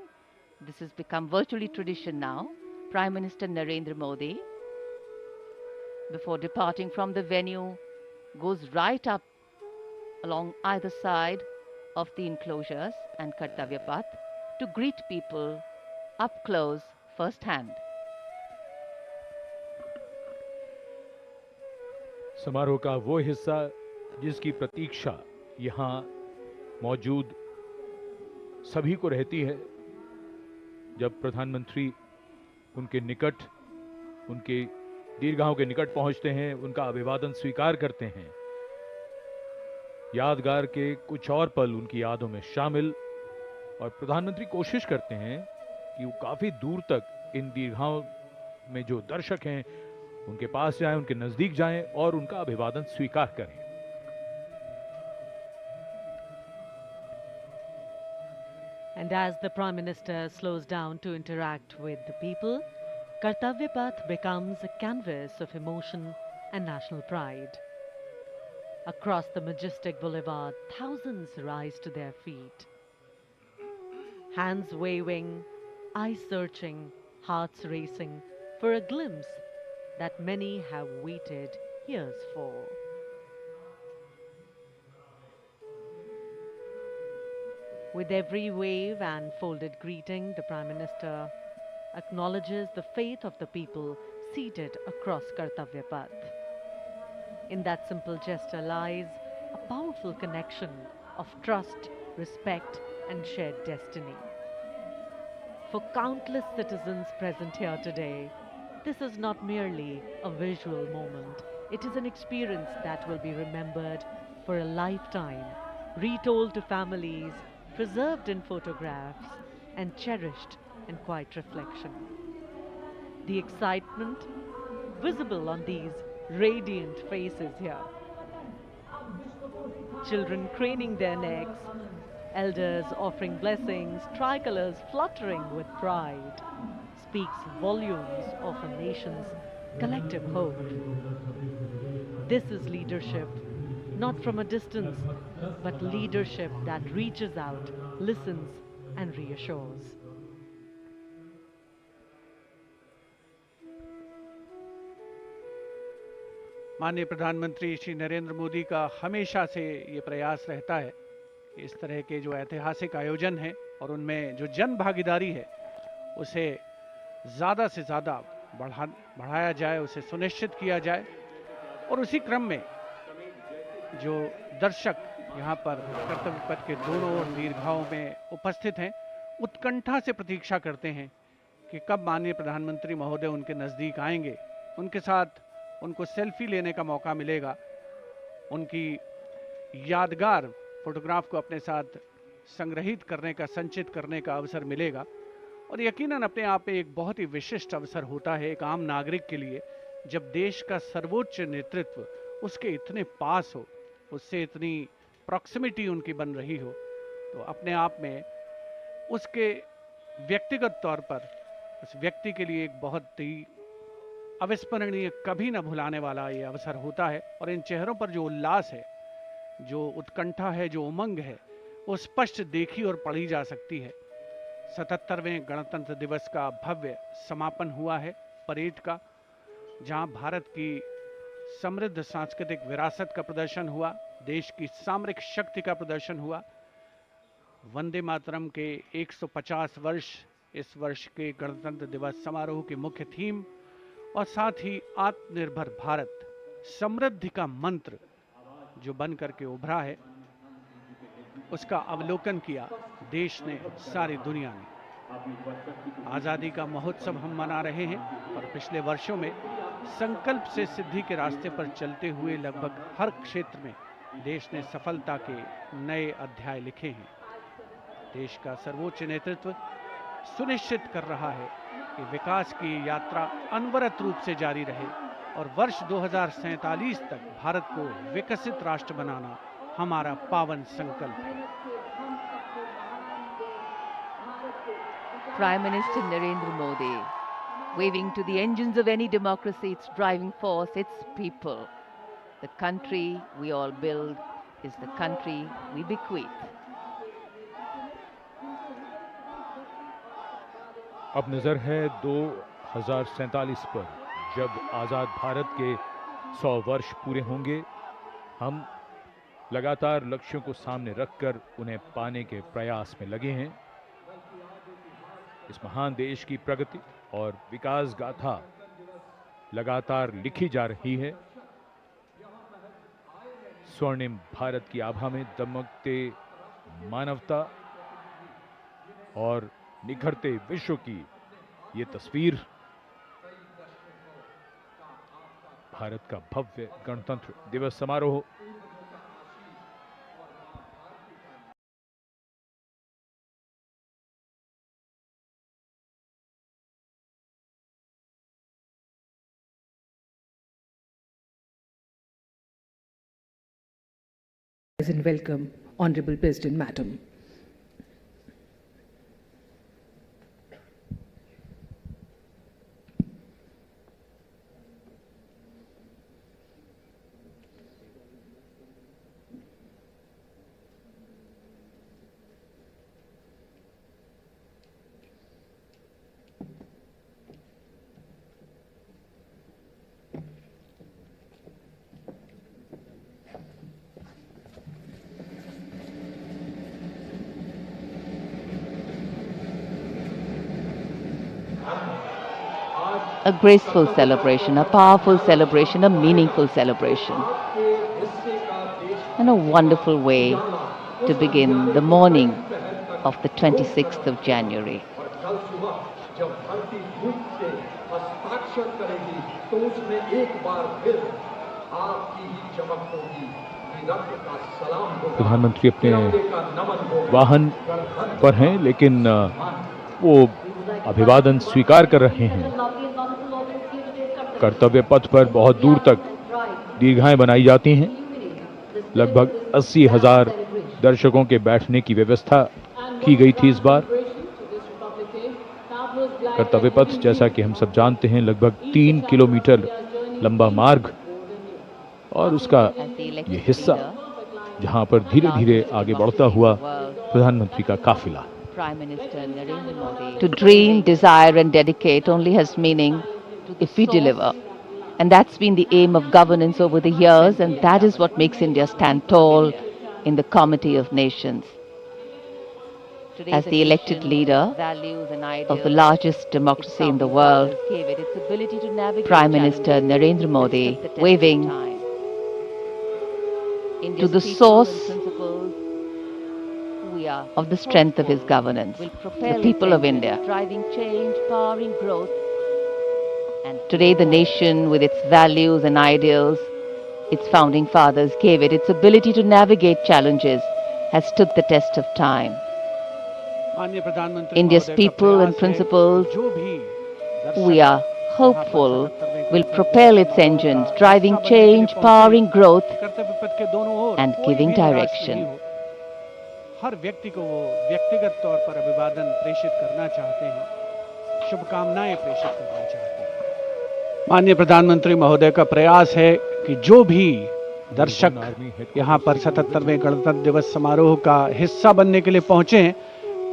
This has become virtually tradition now. Prime Minister Narendra Modi, before departing from the venue, goes right up along either side of the enclosures and Kartavya path to greet people up close, first hand. समारोह का वो हिस्सा जिसकी प्रतीक्षा यहाँ मौजूद सभी को रहती है, जब प्रधानमंत्री उनके निकट, उनके दीर्घाओं के निकट पहुंचते हैं, उनका अभिवादन स्वीकार करते हैं। यादगार के कुछ और पल उनकी यादों में शामिल, और प्रधानमंत्री कोशिश करते हैं कि वो काफी दूर तक इन दीर्घाओं में जो दर्शक हैं उनके पास जाएं, उनके नजदीक जाएं और उनका अभिवादन स्वीकार करें। And as the Prime Minister slows down to interact with the people, Kartavya Path becomes a canvas of emotion and national pride. Across the majestic boulevard, thousands rise to their feet. Hands waving, eyes searching, hearts racing for a glimpse that many have waited years for. With every wave and folded greeting, the Prime Minister acknowledges the faith of the people seated across Kartavya Path. In that simple gesture lies a powerful connection of trust, respect, and shared destiny. For countless citizens present here today, this is not merely a visual moment. It is an experience that will be remembered for a lifetime, retold to families, preserved in photographs, and cherished in quiet reflection. The excitement visible on these radiant faces here. Children craning their necks, elders offering blessings, tricolors fluttering with pride, speaks volumes of a nation's collective hope. This is leadership, not from a distance, but leadership that reaches out, listens, and reassures. माननीय प्रधानमंत्री श्री नरेंद्र मोदी का हमेशा से ये प्रयास रहता है कि इस तरह के जो ऐतिहासिक आयोजन हैं और उनमें जो जन भागीदारी है उसे ज़्यादा से ज़्यादा बढ़ाया जाए, उसे सुनिश्चित किया जाए। और उसी क्रम में जो दर्शक यहाँ पर कर्तव्य पथ के दोनों ओर दीर्घाओं में उपस्थित हैं, उत्कंठा से प्रतीक्षा करते हैं कि कब माननीय प्रधानमंत्री महोदय उनके नज़दीक आएंगे, उनके साथ उनको सेल्फी लेने का मौका मिलेगा, उनकी यादगार फोटोग्राफ को अपने साथ संग्रहित करने का, संचित करने का अवसर मिलेगा। और यकीनन अपने आप में एक बहुत ही विशिष्ट अवसर होता है एक आम नागरिक के लिए, जब देश का सर्वोच्च नेतृत्व उसके इतने पास हो, उससे इतनी प्रॉक्सिमिटी उनकी बन रही हो, तो अपने आप में उसके व्यक्तिगत तौर पर उस व्यक्ति के लिए एक बहुत ही अविस्मरणीय, कभी न भुलाने वाला ये अवसर होता है। और इन चेहरों पर जो उल्लास है, जो उत्कंठा है, जो उमंग है, वो स्पष्ट देखी और पढ़ी जा सकती है। 77वें गणतंत्र दिवस का भव्य समापन हुआ है परेड का, जहां भारत की समृद्ध सांस्कृतिक विरासत का प्रदर्शन हुआ, देश की सामरिक शक्ति का प्रदर्शन हुआ। वंदे मातरम के 150 वर्ष इस वर्ष के गणतंत्र दिवस समारोह की मुख्य थीम, और साथ ही आत्मनिर्भर भारत, समृद्धि का मंत्र जो बन करके उभरा है, उसका अवलोकन किया देश ने, सारी दुनिया ने। आज़ादी का महोत्सव हम मना रहे हैं और पिछले वर्षों में संकल्प से सिद्धि के रास्ते पर चलते हुए लगभग हर क्षेत्र में देश ने सफलता के नए अध्याय लिखे हैं। देश का सर्वोच्च नेतृत्व सुनिश्चित कर रहा है कि विकास की यात्रा अनवरत रूप से जारी रहे और वर्ष 2047 तक भारत को विकसित राष्ट्र बनाना हमारा पावन संकल्प है। Prime Minister Narendra Modi, waving to the engines of any democracy, its driving force, its people. The country we all build is the country we bequeath. अब नजर है 2047 पर, जब आज़ाद भारत के 100 वर्ष पूरे होंगे। हम लगातार लक्ष्यों को सामने रखकर उन्हें पाने के प्रयास में लगे हैं। इस महान देश की प्रगति और विकास गाथा लगातार लिखी जा रही है। स्वर्णिम भारत की आभा में दमकते मानवता और निखरते विश्व की ये तस्वीर भारत का भव्य गणतंत्र दिवस समारोह And welcome, Honorable President Madam. A graceful celebration, a powerful celebration, a meaningful celebration, and a wonderful way to begin the morning of the 26th of January. प्रधानमंत्री अपने वाहन पर हैं, लेकिन वो अभिवादन स्वीकार कर रहे हैं। कर्तव्य पथ पर बहुत दूर तक दीर्घाएं बनाई जाती हैं। लगभग 80,000 दर्शकों के बैठने की व्यवस्था की गई थी इस बार। कर्तव्य पथ, जैसा कि हम सब जानते हैं, लगभग 3 किलोमीटर लंबा मार्ग, और उसका ये हिस्सा जहां पर धीरे धीरे आगे बढ़ता हुआ प्रधानमंत्री का काफिला। To dream, desire and dedicate only has meaning if we deliver. And that's been the aim of governance over the years, and that is what makes India stand tall in the comity of nations. As the elected leader of the largest democracy in the world, Prime Minister Narendra Modi, waving to the source of the strength of his governance, the people of India. Driving change, powering growth. And today the nation, with its values and ideals, its founding fathers gave it, its ability to navigate challenges, has stood the test of time. India's people and principles, we are hopeful will propel its engines, driving change, powering growth, कर्तव्य पथ के दोनों ओर and कोई giving भी निराश direction. नहीं हो। हर व्यक्ति को वो व्यक्तिगत तौर पर अभिवादन प्रेषित करना चाहते हैं, शुभकामनाएं प्रेषित करना चाहते हैं। माननीय प्रधानमंत्री महोदय का प्रयास है कि जो भी दर्शक यहाँ पर 77वें गणतंत्र दिवस समारोह का हिस्सा बनने के लिए पहुंचे हैं,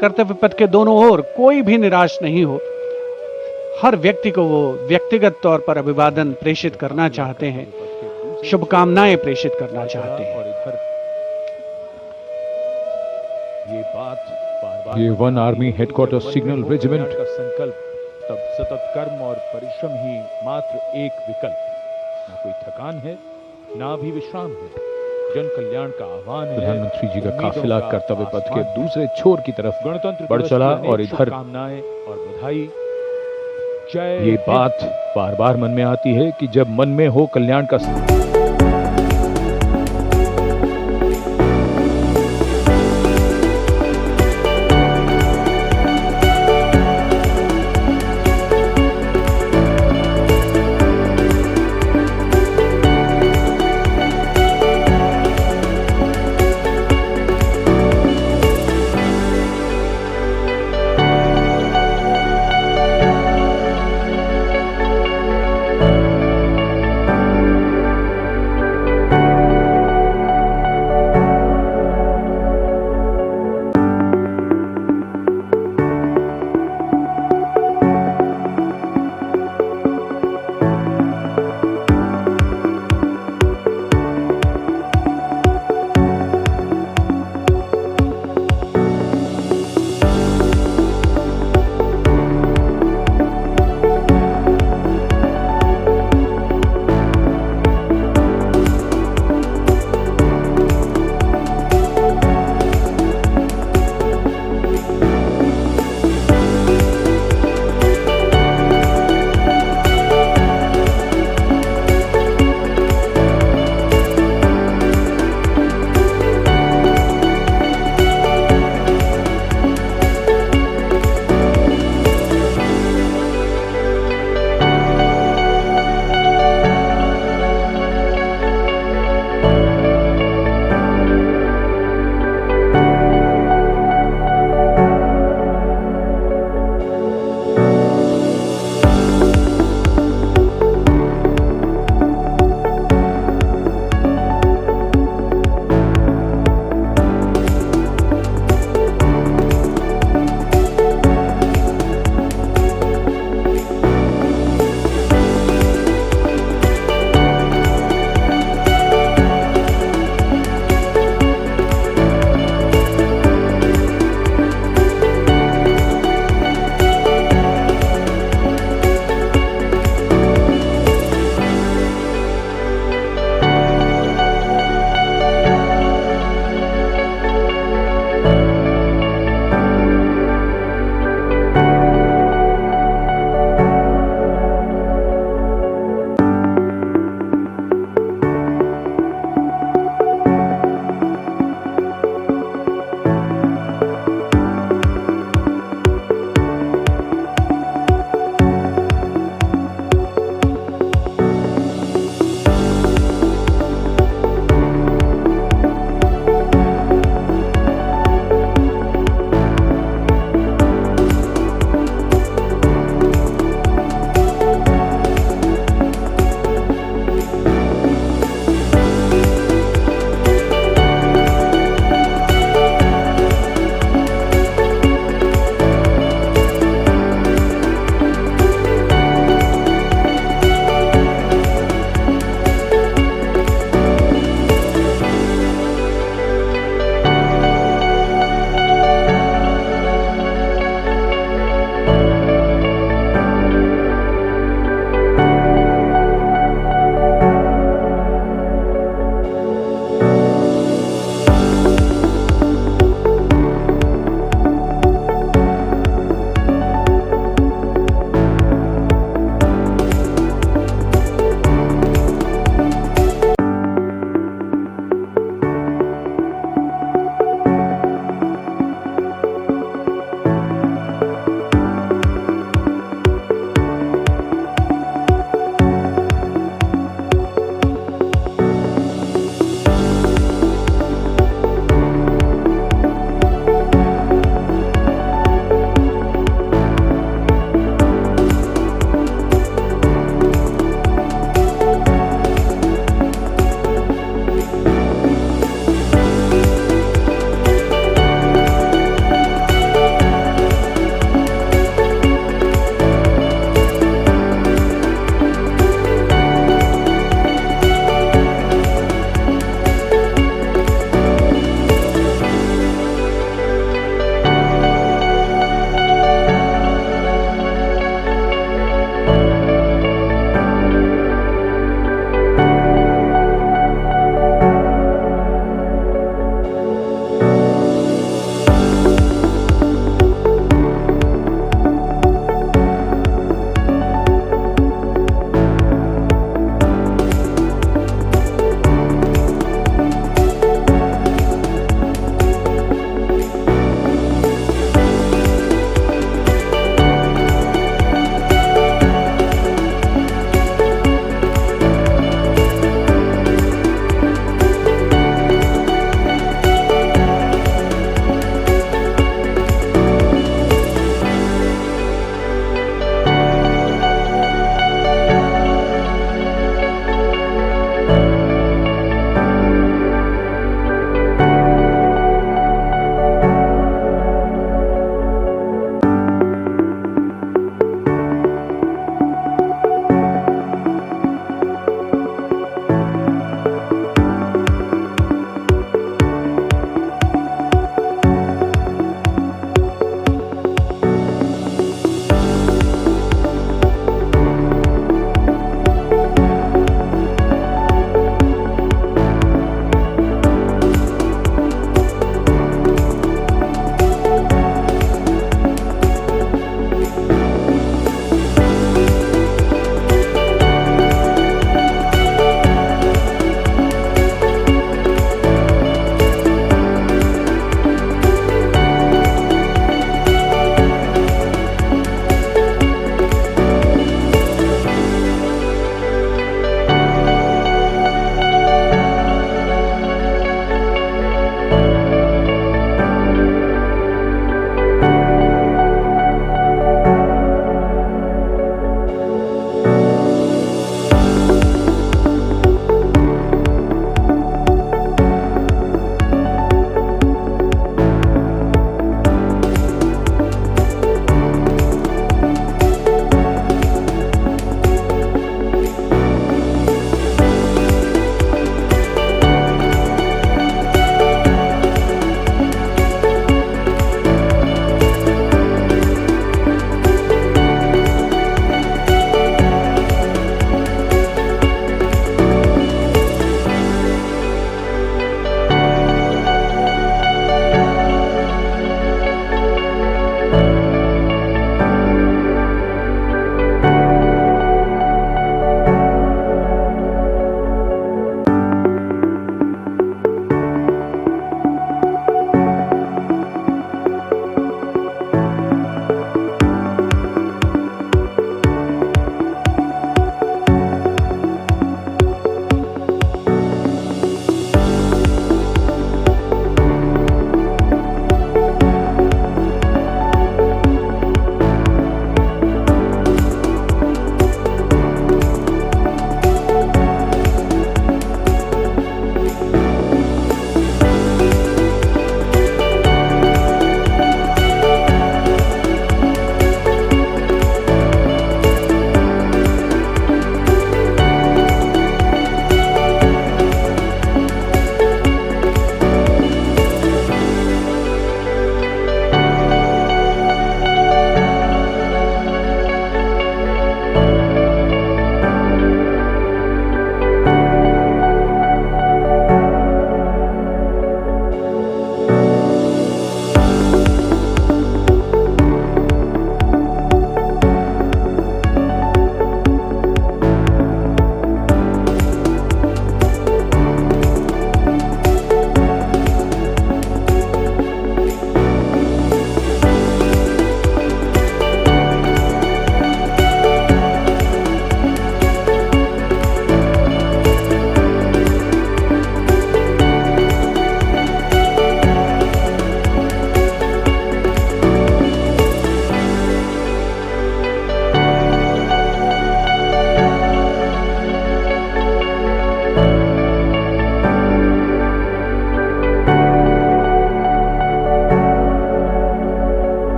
कर्तव्य पथ के दोनों ओर कोई भी निराश नहीं हो। हर व्यक्ति को वो व्यक्तिगत तौर पर अभिवादन प्रेषित करना चाहते हैं, शुभकामनाएं प्रेषित करना चाहते हैं। ये one army headquarter signal regiment का संकल्प तब सतत कर्म और परिश्रम ही मात्र एक विकल्प, ना कोई थकान है ना भी विश्राम है, जन कल्याण का आह्वान है। प्रधानमंत्री जी का काफिला कर्तव्य पथ के दूसरे छोर की तरफ गणतंत्र बढ़ चला और इधर कामनाएं और बधाई। ये बात बार बार मन में आती है कि जब मन में हो कल्याण का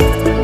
Thank you.